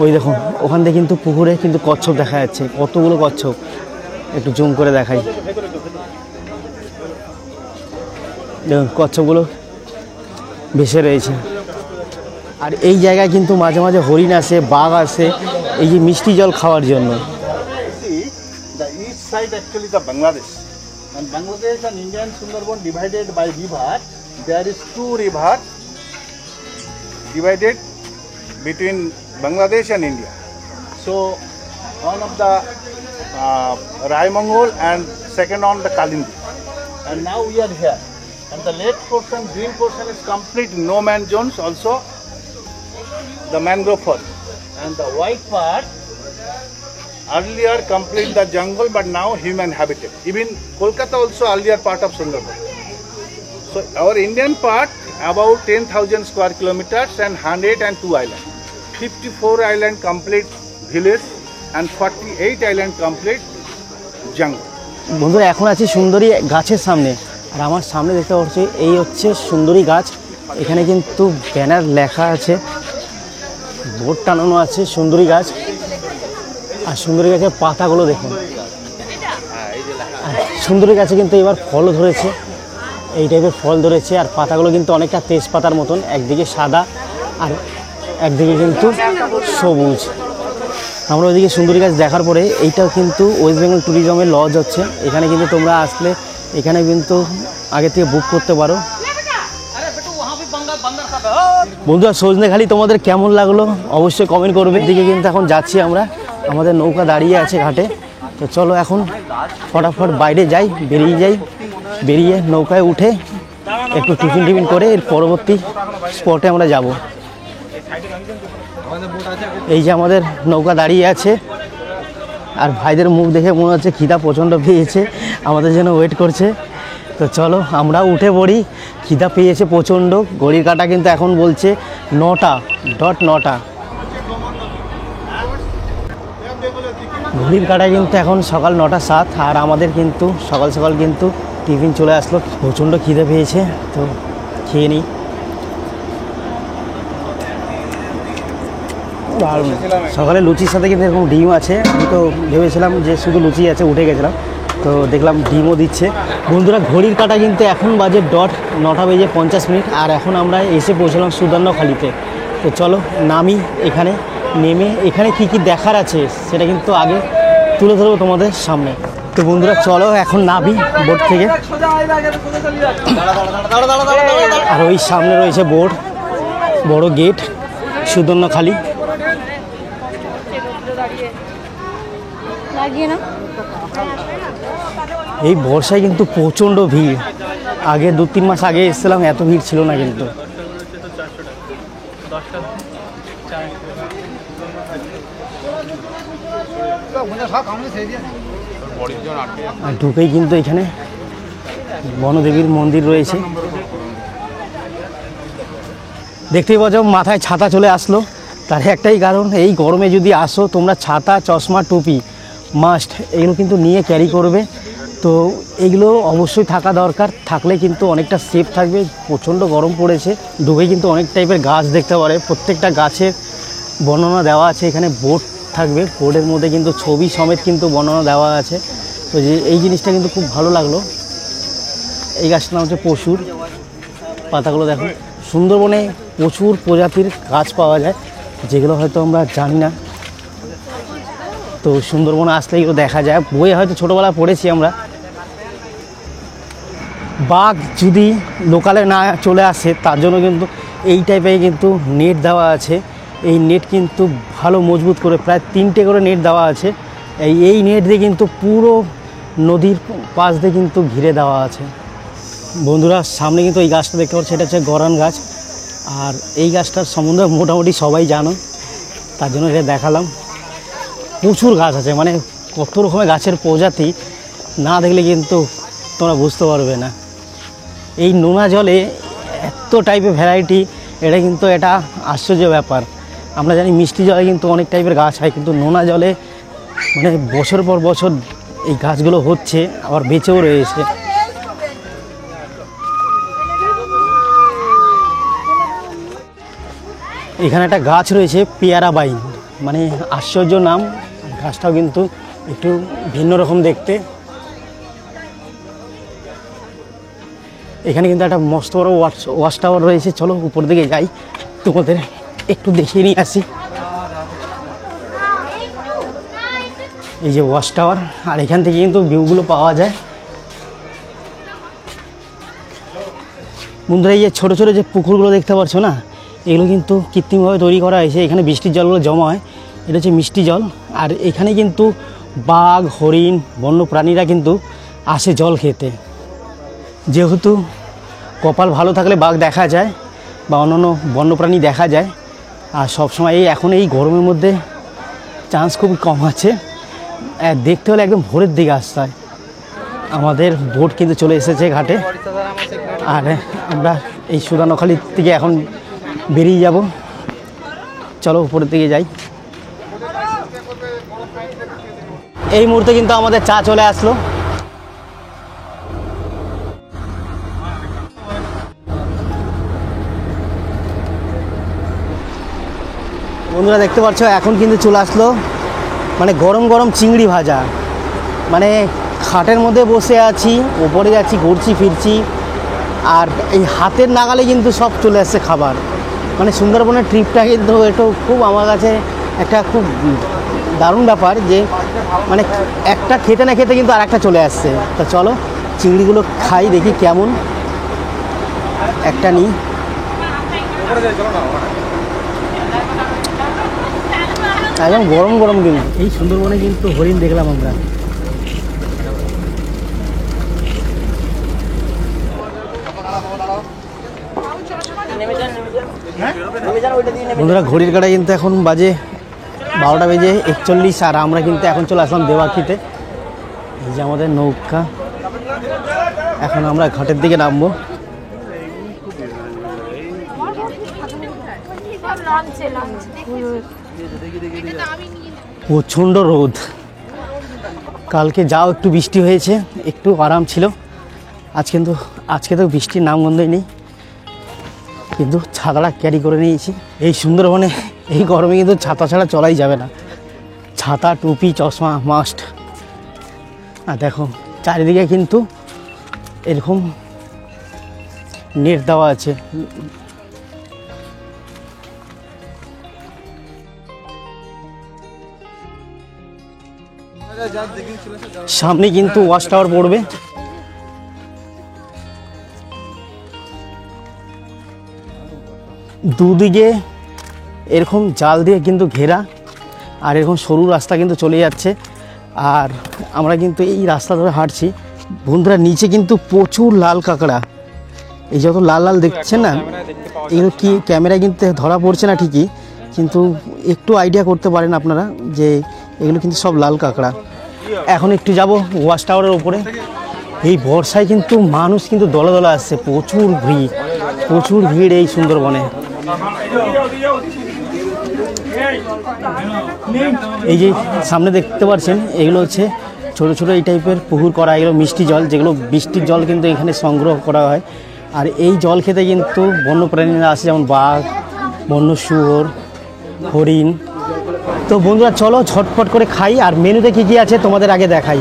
ওই দেখুন ওখান থেকে কিন্তু পুকুরে কিন্তু কচ্ছপ দেখা যাচ্ছে, কতগুলো কচ্ছপ, একটু জুম করে দেখাই। দেখুন কচ্ছপগুলো ভেসে রয়েছে। আর এই জায়গায় কিন্তু মাঝে মাঝে হরিণ আসে, বাঘ আসে, এই যে মিষ্টি জল খাওয়ার জন্য। See, the east side actually the Bangladesh, and Bangladesh and India and Sundarban divided by river. There is 2 rivers divided between Bangladesh and India. So one of the Raimongol and second on the Kalindi. And now we are here. And the left portion, green portion is complete no man zones, also the mangrove forest. And the white part earlier complete the jungle, but now human habitat. Even Kolkata also earlier part of Sundarban. So our Indian part about 10,000 square kilometers and 102 islands. 54 island complete village and 48 island complete jungle. বন্ধুরা এখন আছি সুন্দরী গাছের সামনে, আর আমার সামনে দেখতে পাচ্ছি এই হচ্ছে সুন্দরী গাছ। এখানে কিন্তু ব্যানার লেখা আছে, বোর্ড টানানো আছে সুন্দরী গাছ। আর সুন্দরী গাছের পাতাগুলো দেখুন, আর সুন্দরী গাছে কিন্তু এবার ফলও ধরেছে, এই টাইপের ফল ধরেছে। আর পাতাগুলো কিন্তু অনেকটা তেজপাতার মতন, একদিকে সাদা আর একদিকে কিন্তু সবুজ। আমরা ওইদিকে সুন্দরী গাছ দেখার পরে এইটাও কিন্তু ওয়েস্ট বেঙ্গল ট্যুরিজমের লজ হচ্ছে, এখানে কিন্তু তোমরা আসলে এখানে কিন্তু আগে থেকে বুক করতে পারো। বন্ধুরা সজনেখালি তোমাদের কেমন লাগলো অবশ্যই কমেন্ট করবে। এদিকে কিন্তু এখন যাচ্ছি আমরা, আমাদের নৌকা দাঁড়িয়ে আছে ঘাটে। তো চলো এখন ফটাফট বাইরে যাই, বেরিয়ে নৌকায় উঠে একটু টিফিন করে এর পরবর্তী স্পটে আমরা যাব। এই যে আমাদের নৌকা দাঁড়িয়ে আছে, আর ভাইদের মুখ দেখে মনে হচ্ছে খিদা প্রচণ্ড পেয়েছে, আমাদের জন্য ওয়েট করছে। তো চলো আমরাও উঠে পড়ি, খিদা পেয়েছে প্রচণ্ড। ঘড়ির কাঁটা কিন্তু এখন বলছে 9টা। ঘড়ির কাঁটায় কিন্তু এখন সকাল 9:07, আর আমাদের কিন্তু সকাল সকাল কিন্তু টিফিন চলে আসলো। প্রচণ্ড খিদে পেয়েছে, তো খেয়ে নিই। আর সকালে লুচির সাথে কিন্তু এরকম ডিম আছে, আমি তো ভেবেছিলাম যে শুধু লুচি আছে, উঠে গেছিলাম, তো দেখলাম ডিমও দিচ্ছে। বন্ধুরা ঘড়ির কাঁটা কিন্তু এখন বাজে 9:50, আর এখন আমরা এসে পৌঁছলাম সুদর্ণখালিতে। তো চলো নামি, এখানে নেমে এখানে কি কি দেখার আছে সেটা কিন্তু আগে তুলে ধরবো তোমাদের সামনে। তো বন্ধুরা চলো এখন নামি বোট থেকে। আর ওই সামনে রয়েছে বোট, বড় গেট, সুদর্ণখালি। এই বর্ষায় কিন্তু প্রচণ্ড ভিড়, আগে 2-3 মাস আগে এসেছিলাম, এত ভিড় ছিল না কিন্তু। আর ঢুকেই কিন্তু এখানে বনদেবীর মন্দির রয়েছে। দেখতেই পাচ্ছ মাথায় ছাতা চলে আসলো, তার একটাই কারণ, এই গরমে যদি আসো তোমরা ছাতা, চশমা, টুপি মাস্ট এগুলো কিন্তু নিয়ে ক্যারি করবে। তো এগুলো অবশ্যই থাকা দরকার, থাকলে কিন্তু অনেকটা সেফ থাকবে। প্রচণ্ড গরম পড়েছে। ঢুকে কিন্তু অনেক টাইপের গাছ দেখতে পারে, প্রত্যেকটা গাছের বর্ণনা দেওয়া আছে। এখানে বোর্ড থাকবে, বোর্ডের মধ্যে কিন্তু ছবি সমেত কিন্তু বর্ণনা দেওয়া আছে। তো যে এই জিনিসটা কিন্তু খুব ভালো লাগলো। এই গাছটার নাম হচ্ছে পশুর, পাতাগুলো দেখো। সুন্দরবনে প্রচুর প্রজাতির গাছ পাওয়া যায়, যেগুলো হয়তো আমরা জানি না। তো সুন্দরবনে আসলে এগুলো দেখা যায়, বইয়ে হয়তো ছোটোবেলায় পড়েছি আমরা। বাঘ যদি লোকালে না চলে আসে তার জন্য কিন্তু এই টাইপের কিন্তু নেট দেওয়া আছে। এই নেট কিন্তু ভালো মজবুত করে, প্রায় 3টে করে নেট দেওয়া আছে। এই নেট দিয়ে কিন্তু পুরো নদীর পাশ দিয়ে কিন্তু ঘিরে দেওয়া আছে। বন্ধুরা সামনে কিন্তু এই গাছটা দেখতে পাচ্ছি, এটা হচ্ছে গরান গাছ। আর এই গাছটার সম্বন্ধে মোটামুটি সবাই জানো, তার জন্য এটা দেখালাম। প্রচুর গাছ আছে, মানে কত রকমের গাছের প্রজাতি না দেখলে কিন্তু তোমরা বুঝতে পারবে না। এই নোনা জলে এত টাইপের ভ্যারাইটি, এটা কিন্তু এটা আশ্চর্য ব্যাপার। আমরা জানি মিষ্টি জলে কিন্তু অনেক টাইপের গাছ হয়, কিন্তু নোনা জলে মানে বছর পর বছর এই গাছগুলো হচ্ছে, আবার বেঁচেও রয়েছে। এখানে একটা গাছ রয়েছে পেয়ারা বাইন, মানে আশ্চর্য নাম। গাছটাও কিন্তু একটু ভিন্ন রকম দেখতে। এখানে কিন্তু একটা মস্ত বড় ওয়াচ টাওয়ার রয়েছে। চলো উপর দিকে যাই, তোমাদের একটু দেখিয়ে নিয়ে আসি। এই যে ওয়াচ টাওয়ার, আর এখান থেকে কিন্তু ভিউগুলো পাওয়া যায়। বন্ধুরা এই যে ছোটো ছোটো যে পুকুরগুলো দেখতে পাচ্ছ না, এগুলো কিন্তু কৃত্রিমভাবে তৈরি করা হয়েছে। এখানে বৃষ্টির জলগুলো জমা হয়, এটা হচ্ছে মিষ্টি জল। আর এখানে কিন্তু বাঘ, হরিণ, বন্য প্রাণীরা কিন্তু আসে জল খেতে। যেহেতু কপাল ভালো থাকলে বাঘ দেখা যায় বা অন্যান্য বন্যপ্রাণী দেখা যায়। আর সবসময় এখন এই গরমের মধ্যে চান্স খুবই কম আছে। দেখতে হলে একদম ভোরের দিকে আসতে হয়। আমাদের বোট কিন্তু চলে এসেছে ঘাটে, আর আমরা এই সুদানোখালির থেকে এখন বেরিয়ে যাব। চলো উপরের দিকে যাই। এই মুহূর্তে কিন্তু আমাদের চা চলে আসলো। বন্ধুরা দেখতে পাচ্ছ এখন কিন্তু চলে আসলো মানে গরম গরম চিংড়ি ভাজা। মানে খাটের মধ্যে বসে আছি, ওপরে যাচ্ছি, ঘুরছি ফিরছি, আর এই হাতের নাগালে কিন্তু সব চলে আসছে খাবার। মানে সুন্দরবনের ট্রিপটা কিন্তু একটু খুব আমার কাছে একটা খুব দারুণ ব্যাপার, যে মানে একটা খেতে না খেতে কিন্তু আর একটা চলে আসছে। তো চলো চিংড়িগুলো খাই, দেখি কেমন। একটা নিই। একদম গরম গরম কিন্তু। এই সুন্দরবনে কিন্তু হরিণ দেখলাম আমরা। বন্ধুরা ঘড়ির কাটায় কিন্তু এখন বাজে 12:41, আর আমরা কিন্তু এখন চলে আসলাম দেওয়াখিতে। এই যে আমাদের নৌকা, এখন আমরা ঘাটের দিকে নামবো। প্রচণ্ড রোদ, কালকে যাও একটু বৃষ্টি হয়েছে, একটু আরাম ছিল। আজকে তো বৃষ্টির নামগন্ধই নেই, কিন্তু ছাতাটা ক্যারি করে নিয়েছি। এই সুন্দরবনে এই গরমে কিন্তু ছাতা ছাড়া চলাই যাবে না। ছাতা, টুপি, চশমা মাস্ট। আর দেখো চারিদিকে কিন্তু এরকম নেট দেওয়া আছে। সামনে কিন্তু ওয়াচ টাওয়ার পড়বে। দুদিকে এরকম জাল দিয়ে কিন্তু ঘেরা, আর এরকম সরু রাস্তা কিন্তু চলে যাচ্ছে। আর আমরা কিন্তু এই রাস্তা ধরে হাঁটছি, বন্ধুরা নিচে কিন্তু প্রচুর লাল কাঁকড়া, এই যত লাল লাল দেখছেন না, এগুলো কি ক্যামেরায় কিন্তু ধরা পড়ছে না ঠিকই, কিন্তু একটু আইডিয়া করতে পারেন আপনারা যে এগুলো কিন্তু সব লাল কাঁকড়া। এখন একটু যাব ওয়াচ টাওয়ারের ওপরে। এই বর্ষায় কিন্তু মানুষ কিন্তু দলে দলে আসছে, প্রচুর ভিড় এই সুন্দরবনে। এই যে সামনে দেখতে পাচ্ছেন এগুলো হচ্ছে ছোটো ছোটো এই টাইপের পুকুর করা, এগুলো মিষ্টি জল, যেগুলো বৃষ্টির জল কিন্তু এখানে সংগ্রহ করা হয়। আর এই জল খেতে কিন্তু বন্যপ্রাণীরা আসে, যেমন বাঘ, বন্য শুয়োর, হরিণ। তো বন্ধুরা চলো ঝটফট করে খাই। আর মেনুতে কী কী আছে তোমাদের আগে দেখাই।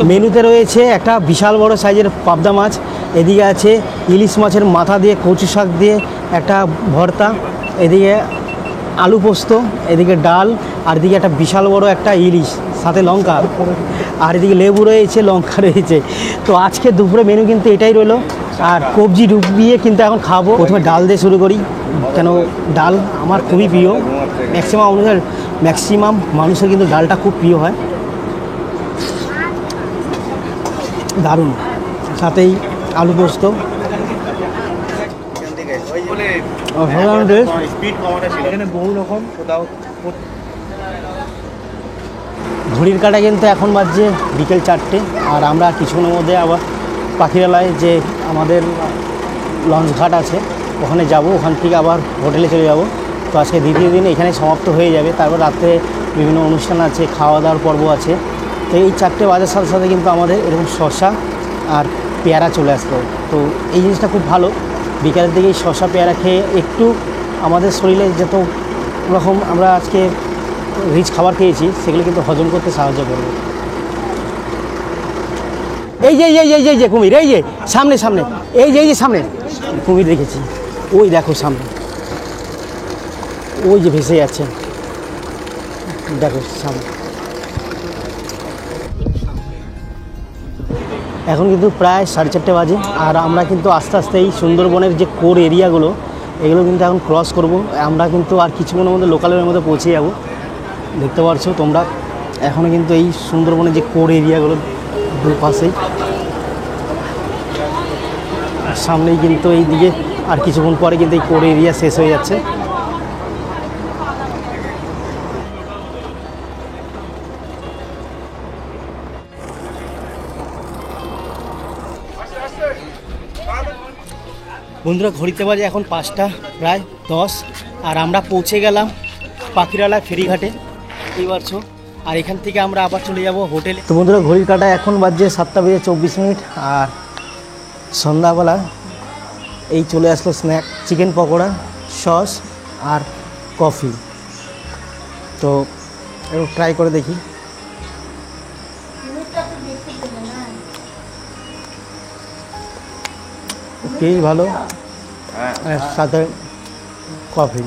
মেনুতে রয়েছে একটা বিশাল বড় সাইজের পাবদা মাছ, এদিকে আছে ইলিশ মাছের মাথা দিয়ে কচু শাক দিয়ে একটা ভর্তা, এদিকে আলু পোস্ত, এদিকে ডাল, আর এদিকে একটা বিশাল বড় একটা ইলিশ, সাথে লঙ্কা, আর এদিকে লেবু রয়েছে, লঙ্কা রয়েছে। তো আজকে দুপুরে মেনু কিন্তু এটাই রইলো। আর কবজি ডুবিয়ে কিন্তু এখন খাবো। প্রথমে ডাল দিয়ে শুরু করি, কেন ডাল আমার খুবই প্রিয়। ম্যাক্সিমাম মানুষের কিন্তু ডালটা খুব প্রিয় হয়, দারুণ। সাথেই আলু পোস্ত, ঘড়ির কাঁটা কিন্তু এখন বাজছে বিকেল 4টে। আর আমরা কিছুক্ষণের মধ্যে আবার পাখিরালয় যে আমাদের লঞ্চ ঘাট আছে ওখানে যাব, ওখান থেকে আবার হোটেলে চলে যাব। তো আজকে দ্বিতীয় দিন এখানে সমাপ্ত হয়ে যাবে। তারপর রাত্রে বিভিন্ন অনুষ্ঠান আছে, খাওয়া দাওয়ার পর্ব আছে। তো এই 4টে বাজার সাথে সাথে কিন্তু আমাদের এরকম শসা আর পেয়ারা চলে আসলো। তো এই জিনিসটা খুব ভালো, বিকালের দিকে এই শসা পেয়ারা খেয়ে একটু আমাদের শরীরে যত রকম আমরা আজকে রিচ খাবার খেয়েছি সেগুলো কিন্তু হজম করতে সাহায্য করবে। এই যে এই যে কুমির, এই যে সামনে এই যে সামনে কুমির দেখেছি, ওই দেখো সামনে, ওই যে ভেসে যাচ্ছে, দেখো সামনে। এখন কিন্তু প্রায় 4:30 বাজে। আর আমরা কিন্তু আস্তে আস্তে এই সুন্দরবনের যে কোর এরিয়াগুলো এগুলো কিন্তু এখন ক্রস করব। আমরা কিন্তু আর কিছুক্ষণের মধ্যে লোকালের মধ্যে পৌঁছে যাব। দেখতে পাচ্ছ তোমরা এখনও কিন্তু এই সুন্দরবনের যে কোর এরিয়াগুলো দুপাশেই, সামনেই কিন্তু এই দিকে আর কিছুক্ষণ পরে কিন্তু এই কোর এরিয়া শেষ হয়ে যাচ্ছে। বন্ধুরা ঘড়িতে বাজে এখন 5:10। আর আমরা পৌঁছে গেলাম পাখিরালয় ফেরিঘাটে, এই পারছো। আর এখান থেকে আমরা আবার চলে যাব হোটেলে। তো বন্ধুরা ঘড়ির কাঁটা এখন বাজছে 7:24। আর সন্ধ্যাবেলা এই চলে আসলো স্ন্যাক, চিকেন পকোড়া, সস আর কফি। তো একটু ট্রাই করে দেখি। ওকেই ভালো, সাথে কফি।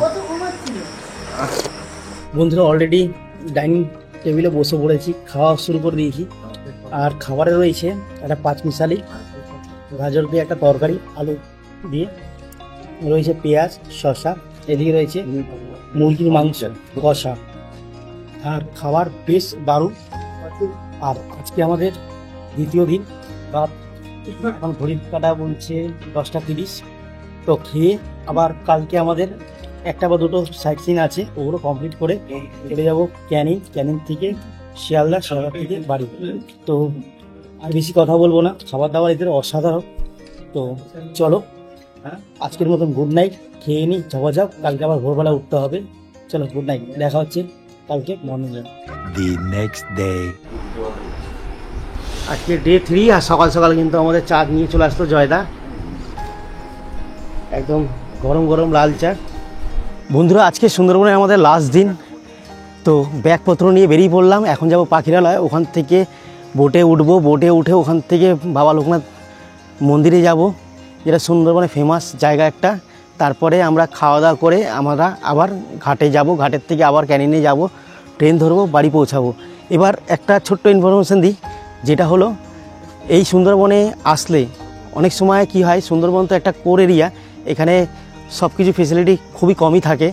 বন্ধুরা অলরেডি ডাইনিং টেবিলে বসে পড়েছি, খাওয়া শুরু করে দিয়েছি। আর খাবারে রয়েছে একটা 5 মিশালি, গাজর দিয়ে একটা তরকারি, আলু দিয়ে রয়েছে পেঁয়াজ, শসা, এদিকে রয়েছে মুরগির মাংস কষা। আর খাবার বেশ দারুণ। আর আজকে আমাদের দ্বিতীয় দিন রাত, এখন ঘড়ির কাঁটা বলছে 10:30। তো খেয়ে আবার কালকে আমাদের 1 বা 2 সাইট সিন আছে, ওগুলো কমপ্লিট করে চলে যাবো ক্যানিং থেকে শিয়ালদা, শিয়ালদা থেকে বাড়ি। তো আর বেশি কথা বলবো না, খাবার দাবার এদের অসাধারণ। তো চলো আজকের মতন গুড নাইট, খেয়ে নিই, ঝপাঝপ, কালকে আবার ভোরবেলা উঠতে হবে। চলো গুড নাইট, দেখা হচ্ছে কালকে মর্নিংয়ে। The next day. আজকে ডে 3। আর সকাল সকাল কিন্তু আমাদের চা নিয়ে চলে আসতো জয়দা, একদম গরম গরম লাল চা। বন্ধুরা আজকে সুন্দরবনে আমাদের লাস্ট দিন। তো ব্যাগপত্র নিয়ে বেরিয়ে পড়লাম। এখন যাব পাখিরালয়, ওখান থেকে বোটে উঠবো, বোটে উঠে ওখান থেকে বাবা লোকনাথ মন্দিরে যাব, যেটা সুন্দরবনে ফেমাস জায়গা একটা। তারপরে আমরা খাওয়া দাওয়া করে আমরা আবার ঘাটে যাব, ঘাটের থেকে আবার ক্যানিনে যাব, ট্রেন ধরবো, বাড়ি পৌঁছাবো। এবার একটা ছোট্ট ইনফরমেশন দিই, যেটা হলো এই সুন্দরবনে আসলে অনেক সময় কি হয়, সুন্দরবন তো একটা কোর এরিয়া, এখানে সব কিছু ফেসিলিটি খুবই কমই থাকে।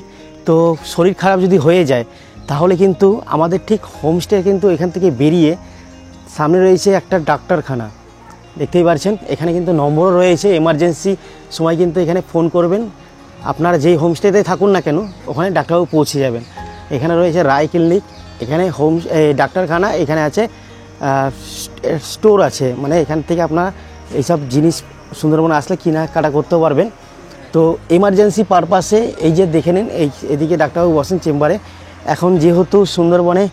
তো শরীর খারাপ যদি হয়ে যায় তাহলে কিন্তু আমাদের ঠিক হোমস্টে কিন্তু এখান থেকে বেরিয়ে সামনে রয়েছে একটা ডাক্তারখানা। দেখতেই পাচ্ছেন এখানে কিন্তু নম্বরও রয়েছে, এমার্জেন্সি সময় কিন্তু এখানে ফোন করবেন, আপনারা যেই হোমস্টেতে থাকুন না কেন ওখানে ডাক্তারবাবু পৌঁছে যাবেন। এখানে রয়েছে রায় ক্লিনিক, এখানে ডাক্তারখানা, এখানে আছে স্টোর আছে, মানে এখান থেকে আপনারা এইসব জিনিস সুন্দরবনে আসলে কেনাকাটা করতেও পারবেন। তো এমার্জেন্সি পারপাসে এই যে দেখে নিন, এদিকে ডাক্তারবাবু বসেন চেম্বারে। এখন যেহেতু সুন্দরবনে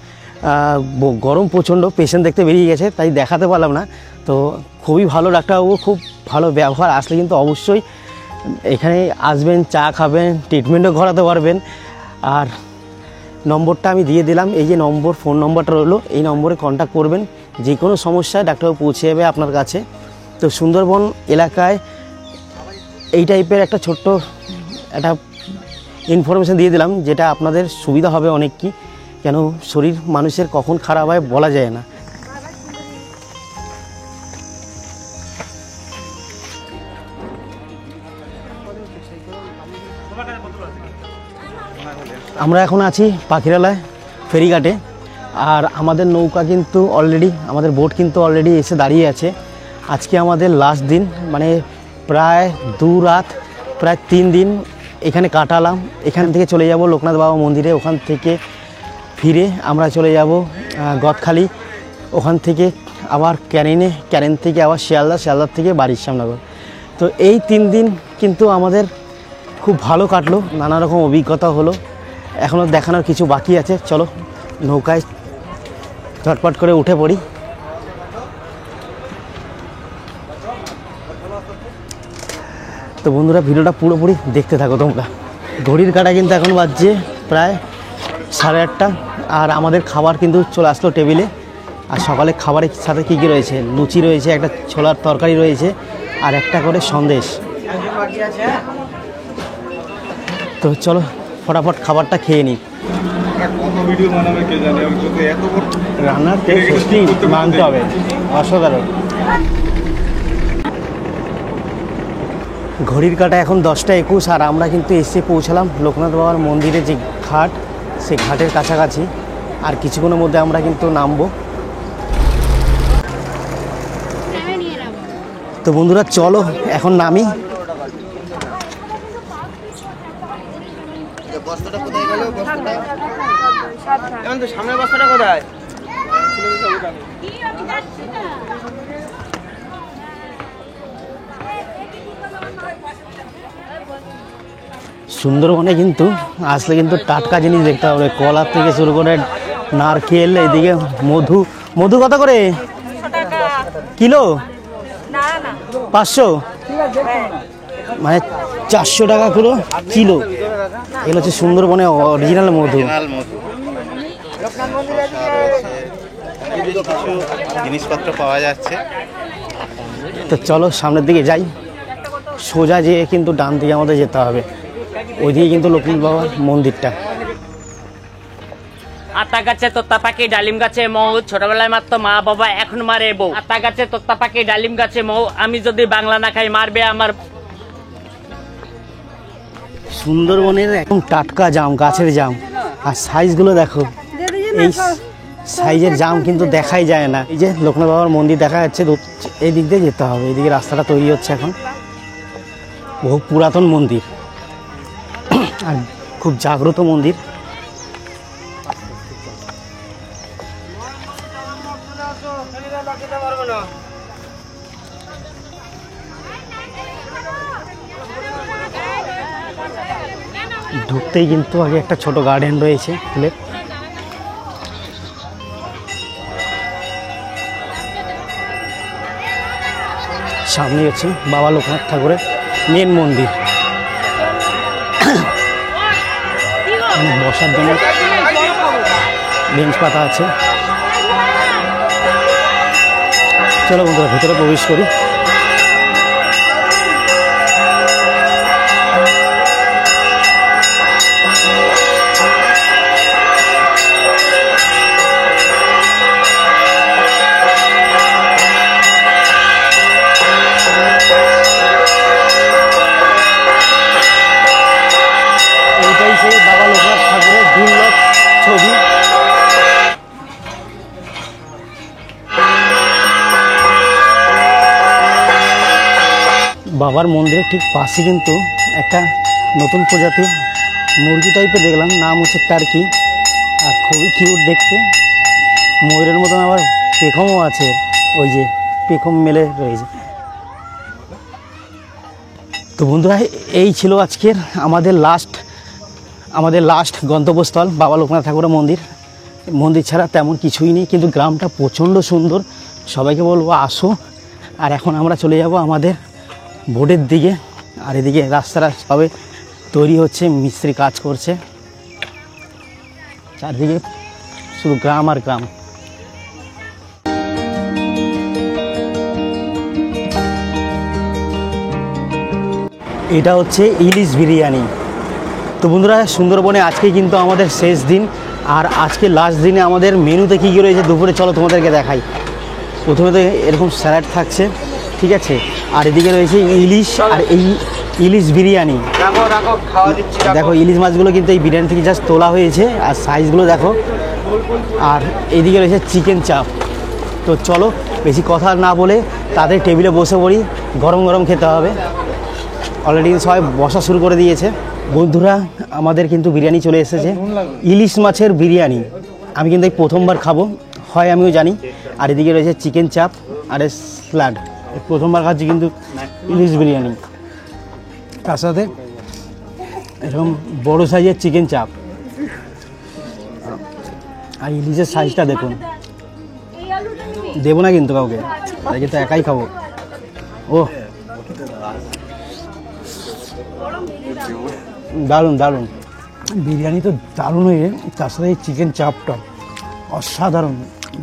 গরম প্রচণ্ড, পেশেন্ট দেখতে বেরিয়ে গেছে, তাই দেখাতে পারলাম না। তো খুবই ভালো ডাক্তারবাবু, খুব ভালো ব্যবহার। আসলে কিন্তু অবশ্যই এখানে আসবেন, চা খাবেন, ট্রিটমেন্টও করাতে পারবেন। আর নম্বরটা আমি দিয়ে দিলাম, এই যে নম্বর, ফোন নম্বরটা রইলো, এই নম্বরে কন্ট্যাক্ট করবেন। যে কোনো সমস্যায় ডাক্তারবাবু পৌঁছে যাবে আপনার কাছে। তো সুন্দরবন এলাকায় এই টাইপের একটা ছোট্ট একটা ইনফরমেশান দিয়ে দিলাম, যেটা আপনাদের সুবিধা হবে অনেক। কি কেন শরীর মানুষের কখন খারাপ হয় বলা যায় না। আমরা এখন আছি পাখিরালয় ফেরিঘাটে, আর আমাদের নৌকা কিন্তু অলরেডি, আমাদের বোট কিন্তু অলরেডি এসে দাঁড়িয়ে আছে। আজকে আমাদের লাস্ট দিন, মানে প্রায় 2 রাত, প্রায় 3 দিন এখানে কাটালাম। এখান থেকে চলে যাব লোকনাথ বাবা মন্দিরে, ওখান থেকে ফিরে আমরা চলে যাব গদখালি, ওখান থেকে আবার ক্যারেন থেকে আবার শিয়ালদার থেকে বাড়ির শ্যামনগর। তো এই 3 দিন কিন্তু আমাদের খুব ভালো কাটলো, নানা রকম অভিজ্ঞতা হলো। এখনও দেখানোর কিছু বাকি আছে, চলো নৌকায় ঝটপট করে উঠে পড়ি। তো বন্ধুরা ভিডিওটা পুরোপুরি দেখতে থাকো তোমরা। ঘড়ির কাঁটা কিন্তু এখন বাজছে প্রায় 8:30, আর আমাদের খাবার কিন্তু চলে আসলো টেবিলে। আর সকালে খাবারের সাথে কী কী রয়েছে, লুচি রয়েছে, একটা ছোলার তরকারি রয়েছে, আর একটা করে সন্দেশ। তো চলো ফটাফট খাবারটা খেয়ে নিই। রান্নার টেস্ট সত্যি মানতে হবে, অসাধারণ। ঘড়ির কাঁটা এখন 10টা 21, আর আমরা কিন্তু এসে পৌঁছালাম লোকনাথ বাবার মন্দিরে যে ঘাট, সেই ঘাটের কাছাকাছি। আর কিছুক্ষণের মধ্যে আমরা কিন্তু নামবো। তো বন্ধুরা চলো এখন নামি। সামনের বস্তাটা কোথায়? সুন্দরবনে কিন্তু আসলে কিন্তু টাটকা জিনিস দেখতে হবে, কলার থেকে শুরু করে নারকেল, এদিকে মধু কত করে কিলো? 500, মানে 400 টাকা কিলো। এগুলো হচ্ছে সুন্দরবনে অরিজিনাল মধু। জিনিসপত্র পাওয়া যাচ্ছে। তো চলো সামনের দিকে যাই। সোজা যেয়ে কিন্তু ডান দিকে আমাদের যেতে হবে, ওইদিকে কিন্তু লোকনাথ বাবার মন্দিরটা। আতা গাছে তোতা পাখি, ডালিম গাছে মৌ, ছোটবেলায় মারতো মা বাবা, এখন মারে বউ। আতা গাছে তোতা পাখি, ডালিম গাছে মৌ, আমি যদি বাংলা না খাই মারবে আমার। সুন্দরবনের একদম টাটকা জাম, গাছের জাম, আর সাইজগুলো দেখো। এই সাইজের জাম কিন্তু দেখাই যায় না। এই যে লোকনাথ বাবার মন্দির দেখা যাচ্ছে, এই দিক দিয়ে যেতে হবে। এইদিকে রাস্তাটা তৈরি হচ্ছে এখন, বহু পুরাতন মন্দির আর খুব জাগ্রত মন্দির। ঢুকতেই কিন্তু আগে একটা ছোট গার্ডেন রয়েছে ফুলের। সামনে হচ্ছে বাবা লোকনাথ ঠাকুরের মেন মন্দির। বসার জন্য বেঞ্চ পাতা আছে। চলো বন্ধুরা ভিতরে প্রবেশ করি। এইটাই সেই বাবা লোকনাথ ঠাকুরের দুর্লভ ছবি। বাবার মন্দিরের ঠিক পাশে কিন্তু একটা নতুন প্রজাতির মুরগি টাইপের দেখলাম, নাম হচ্ছে টার্কি, আর খুবই কিউট দেখতে। ময়ূরের মতন আবার পেখমও আছে, ওই যে পেখম মেলে রয়েছে। তো বন্ধুরা, এই ছিল আজকের আমাদের লাস্ট গন্তব্যস্থল বাবা লোকনাথ ঠাকুরের মন্দির। মন্দির ছাড়া তেমন কিছুই নেই, কিন্তু গ্রামটা প্রচণ্ড সুন্দর। সবাইকে বলবো আসো। আর এখন আমরা চলে যাব আমাদের বোটের দিকে। আর এদিকে রাস্তাটা সবে তৈরি হচ্ছে, মিস্ত্রি কাজ করছে, চারদিকে শুধু গ্রাম আর গ্রাম। এটা হচ্ছে ইলিশ বিরিয়ানি। তো বন্ধুরা, সুন্দরবনে আজকে কিন্তু আমাদের শেষ দিন, আর আজকে লাস্ট দিনে আমাদের মেনুতে কী কী রয়েছে দুপুরে চলো তোমাদেরকে দেখাই। প্রথমে তো এরকম স্যালাড থাকছে, ঠিক আছে, আর এদিকে রয়েছে ইলিশ, আর এই ইলিশ বিরিয়ানি। দেখো ইলিশ মাছগুলো কিন্তু এই বিরিয়ানি থেকে জাস্ট তোলা হয়েছে, আর সাইজগুলো দেখো। আর এইদিকে রয়েছে চিকেন চাপ। তো চলো বেশি কথা না বলে তাদের টেবিলে বসে পড়ি, গরম গরম খেতে হবে। অলরেডি সবাই বসা শুরু করে দিয়েছে। বন্ধুরা, আমাদের কিন্তু বিরিয়ানি চলে এসেছে, ইলিশ মাছের বিরিয়ানি। আমি কিন্তু এই প্রথমবার খাবো, হয় আমিও জানি। আর এদিকে রয়েছে চিকেন চাপ আর স্যালাড। প্রথমবার খাচ্ছি কিন্তু ইলিশ বিরিয়ানি, তার সাথে এরকম বড়ো সাইজের চিকেন চাপ। আর ইলিশের সাইজটা দেখুন, দেবো না কিন্তু কাউকে, তাই কিন্তু একাই খাবো। ও দারুণ দারুণ বিরিয়ানি, তো দারুণ হয়ে, তার সাথে এই চিকেন চাপটা অসাধারণ।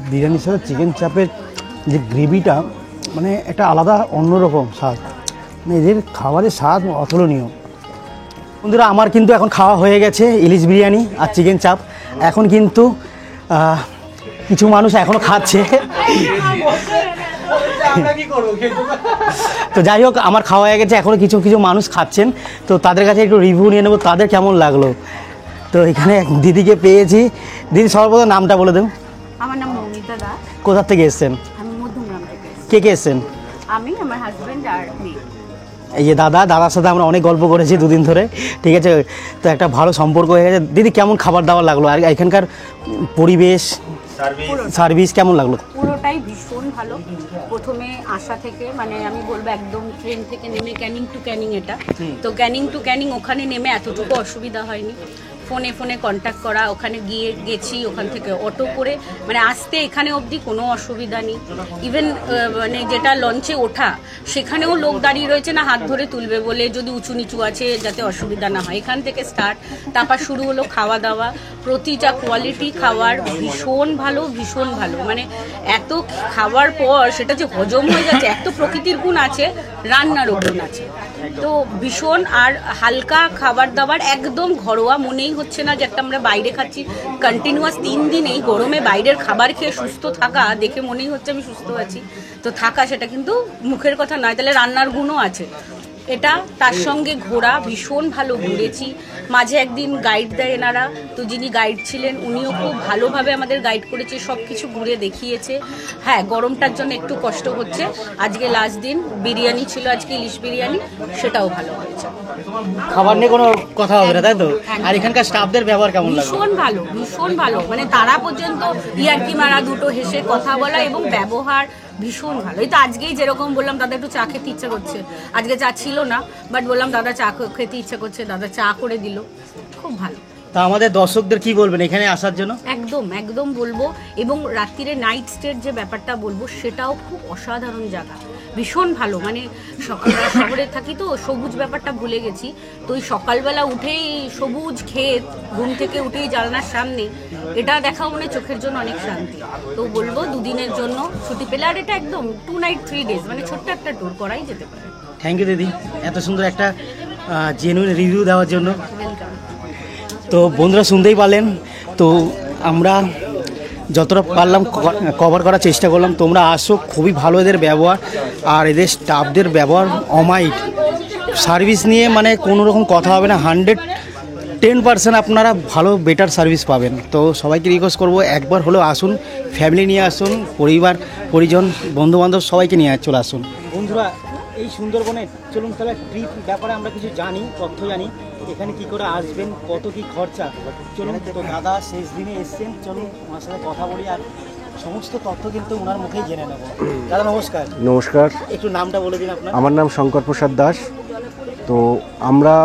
বিরিয়ানির সাথে চিকেন চাপের যে গ্রেভিটা, মানে একটা আলাদা অন্যরকম স্বাদ, মানে এদের খাবারের স্বাদ অতুলনীয়। বন্ধুরা, আমার কিন্তু এখন খাওয়া হয়ে গেছে ইলিশ বিরিয়ানি আর চিকেন চাপ। এখন কিন্তু কিছু মানুষ এখনও খাচ্ছে। তো যাই হোক, আমার খাওয়া হয়ে গেছে, এখনও কিছু কিছু মানুষ খাচ্ছেন। তো তাদের কাছে একটু রিভিউ নিয়ে নেবো, তাদের কেমন লাগলো। তো এখানে এক দিদিকে পেয়েছি। দিদি, সর্বপ্রথম নামটা বলে দেব। আমার নাম মৌমিতা দাস। কোথা থেকে এসছেন? আমি মধ্যমগ্রাম থেকে এসেছি। কে কে এসছেন? আমি, আমার হাজবেন্ড আর মেয়ে। এই যে দাদার সাথে আমরা অনেক গল্প করেছি দুদিন ধরে, ঠিক আছে। তো একটা ভালো সম্পর্ক হয়ে গেছে। দিদি, কেমন খাবার দাবার লাগলো, আর এখানকার পরিবেশ সার্ভিস কেমন লাগলো? পুরোটাই ভীষণ ভালো। প্রথমে আসা থেকে, মানে আমি বলবো একদম ট্রেন থেকে নেমে ক্যানিং টু ক্যানিং, এটা তো ক্যানিং টু ক্যানিং, ওখানে নেমে এতটুকু অসুবিধা হয়নি। ফোনে কন্ট্যাক্ট করা, ওখানে গেছি, ওখান থেকে অটো করে মানে আসতে এখানে অবধি কোনো অসুবিধা নেই। ইভেন মানে যেটা লঞ্চে ওঠা, সেখানেও লোক দাঁড়িয়ে রয়েছে না হাত ধরে তুলবে বলে, যদি উঁচু নিচু আছে যাতে অসুবিধা না হয়। এখান থেকে স্টার্ট, তারপর শুরু হলো খাওয়া দাওয়া। প্রতিটা কোয়ালিটি খাওয়ার ভীষণ ভালো, ভীষণ ভালো। মানে এত খাওয়ার পর সেটা যে হজম হয়ে যাচ্ছে, এত প্রকৃতির গুণ আছে, রান্নারও গুণ আছে। তো ভীষণ, আর হালকা খাবার দাবার, একদম ঘরোয়া। মনেই হচ্ছে না যে একটা আমরা বাইরে খাচ্ছি। কন্টিনিউয়াস 3 দিন এই গরমে বাইরের খাবার খেয়ে সুস্থ থাকা দেখে মনেই হচ্ছে আমি সুস্থ আছি। তো থাকা সেটা কিন্তু মুখের কথা নয়, তাহলে রান্নার গুণও আছে এটা। তার সঙ্গে ঘোরা, ভীষণ ভালো ঘুরেছি। মাঝে একদিন গাইড দেয় এনারা, তো যিনি গাইড ছিলেন উনিও খুব ভালোভাবে আমাদের গাইড করেছে, সব কিছু ঘুরে দেখিয়েছে। হ্যাঁ, গরমটার জন্য একটু কষ্ট হচ্ছে। আজকে লাস্ট দিন, বিরিয়ানি ছিল আজকে, ইলিশ বিরিয়ানি, সেটাও ভালো হয়েছে। খাবার নিয়ে কোনো কথা হবে না, তাই তো? আর এখানকার স্টাফদের ব্যবহার কেমন লাগলো? ভীষণ ভালো, ভীষণ ভালো। মানে তারা পর্যন্ত ইয়ার্কি মারা, দুটো হেসে কথা বলা এবং ব্যবহার ভীষণ ভালো। এই তো আজকেই যেরকম বললাম, দাদা একটু চা খেতে ইচ্ছা করছে, আজকে চা ছিল না, বাট বললাম দাদা চা খেতে ইচ্ছা করছে, দাদা চা করে দিল, খুব ভালো। তা আমাদের দর্শকদের কি বলবেন এখানে আসার জন্য? একদম বলবো, এবং রাত্রিরে নাইট স্টের যে ব্যাপারটা বলবো, সেটাও খুব অসাধারণ জায়গা, ভীষণ ভালো। মানে শহরে থাকি তো সবুজ ব্যাপারটা ভুলে গেছি। তো ওই সকালবেলা উঠেই সবুজ ক্ষেত, ঘুম থেকে উঠেই জানলার সামনে, এটা দেখা মানে চোখের জন্য অনেক শান্তি। তো বলবো 2 দিনের জন্য ছুটি পেলে, আর এটা একদম 2 নাইট 3 ডেজ, মানে ছোট্ট একটা ট্যুর করাই যেতে পারে। থ্যাংক ইউ দিদি, এত সুন্দর একটা জেনুইন রিভিউ দেওয়ার জন্য। ওয়েলকাম। তো বন্ধুরা, শুনতেই পারলেন। তো আমরা যতটা পারলাম কভার করার চেষ্টা করলাম। তোমরা আসো, খুবই ভালো এদের ব্যবহার, আর এদের স্টাফদের ব্যবহার অমাইট। সার্ভিস নিয়ে মানে কোনো রকম কথা হবে না, 110% আপনারা ভালো বেটার সার্ভিস পাবেন। তো সবাইকে রিকোয়েস্ট করবো, একবার হলেও আসুন, ফ্যামিলি নিয়ে আসুন, পরিবার পরিজন বন্ধুবান্ধব সবাইকে নিয়ে চলে আসুন। বন্ধুরা, এই সুন্দরবনে চলুন তাহলে ট্রিপ ব্যাপারে আমরা কিছু জানি, তথ্য জানি, এখানে কি করে আসবেন, কত কি খরচা। চলুন, তো দাদা শেষ দিনে এসছেন, চলুন ওনার সাথে কথা বলি আর সমস্ত তথ্য কিন্তু ওনার মুখেই জেনে নেব। দাদা নমস্কার। নমস্কার, একটু নামটা বলে দিন আপনার। আমার নাম শঙ্কর প্রসাদ দাস। তো আমরা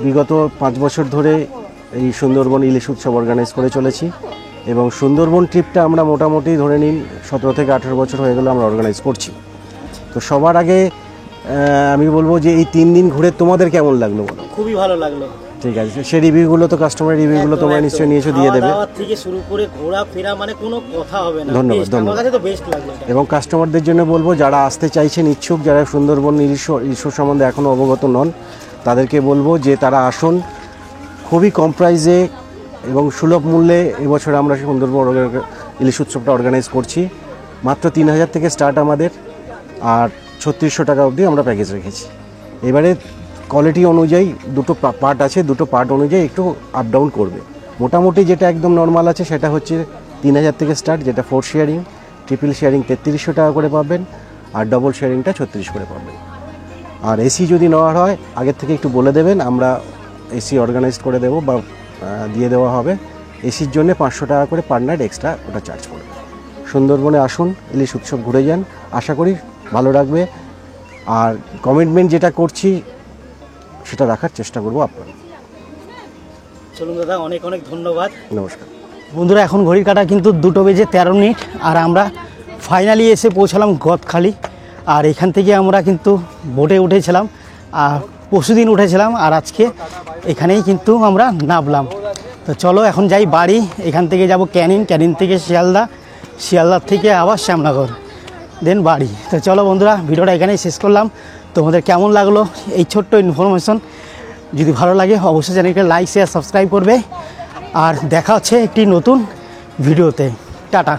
বিগত 5 বছর ধরে এই সুন্দরবন ইলিশ উৎসব অর্গানাইজ করে চলেছি এবং সুন্দরবন ট্রিপটা আমরা মোটামুটি ধরে নিন 17 থেকে 18 বছর হয়ে গেল আমরা অর্গানাইজ করছি। তো সবার আগে আমি বলবো যে এই 3 দিন ঘুরে তোমাদের কেমন লাগলো বলো? খুবই ভালো লাগলো। ঠিক আছে, সেই রিভিউগুলো তো কাস্টমার রিভিউগুলো তোমরা নিশ্চয়ই নিয়েছো, দিয়ে দেবে। খাওয়া দাওয়া থেকে শুরু করে ঘোরাফেরা মানে কোনো কথা হবে না। ধন্যবাদ, Best, ধন্যবাদ। আমার কাছে তো বেস্ট লাগলো এটা। এবং কাস্টমারদের জন্য বলবো যারা আসতে চাইছেন ইচ্ছুক, যারা সুন্দরবন ইলিশ সম্বন্ধে এখনও অবগত নন, তাদেরকে বলবো যে তারা আসুন। খুবই কম প্রাইসে এবং সুলভ মূল্যে এবছর আমরা সুন্দরবন ইলিশ উৎসবটা অর্গানাইজ করছি। মাত্র 3000 থেকে স্টার্ট আমাদের, আর 3600 টাকা অবধি আমরা প্যাকেজ রেখেছি। এবারে কোয়ালিটি অনুযায়ী দুটো পার্ট আছে, দুটো পার্ট অনুযায়ী একটু আপ ডাউন করবে। মোটামুটি যেটা একদম নর্মাল আছে সেটা হচ্ছে 3000 থেকে স্টার্ট, যেটা 4 শেয়ারিং, ট্রিপল শেয়ারিং 3300 টাকা করে পাবেন, আর ডবল শেয়ারিংটা 36 করে পাবেন। আর এসি যদি নেওয়া হয় আগের থেকে একটু বলে দেবেন, আমরা এসি অর্গানাইজ করে দেবো বা দিয়ে দেওয়া হবে। এসির জন্য 500 টাকা করে পার নাইট এক্সট্রা ওটা চার্জ করবে। সুন্দরবনে আসুন, ইলিশ উৎসব ঘুরে যান, আশা করি ভালো লাগবে। আর কমিটমেন্ট যেটা করছি সেটা রাখার চেষ্টা করবো আপনারা। চলুন দাদা, অনেক অনেক ধন্যবাদ। নমস্কার বন্ধুরা, এখন ঘড়ির কাঁটা কিন্তু 2:13 আর আমরা ফাইনালি এসে পৌঁছালাম গদখালি। আর এখান থেকে আমরা কিন্তু বোটে উঠেছিলাম, আর পরশুদিন উঠেছিলাম, আর আজকে এখানেই কিন্তু আমরা নামলাম। তো চলো এখন যাই বাড়ি। এখান থেকে যাব ক্যানিং, ক্যানিং থেকে শিয়ালদা, শিয়ালদার থেকে আবার শ্যামনগর, দেন বাড়ি। তো চলো বন্ধুরা, ভিডিওটা এখানেই শেষ করলাম। তোমাদের কেমন লাগলো এই ছোট্ট ইনফরমেশন? যদি ভালো লাগে অবশ্যই চ্যানেলকে লাইক, শেয়ার, সাবস্ক্রাইব করবে। আর দেখা হচ্ছে একটি নতুন ভিডিওতে। টাটা।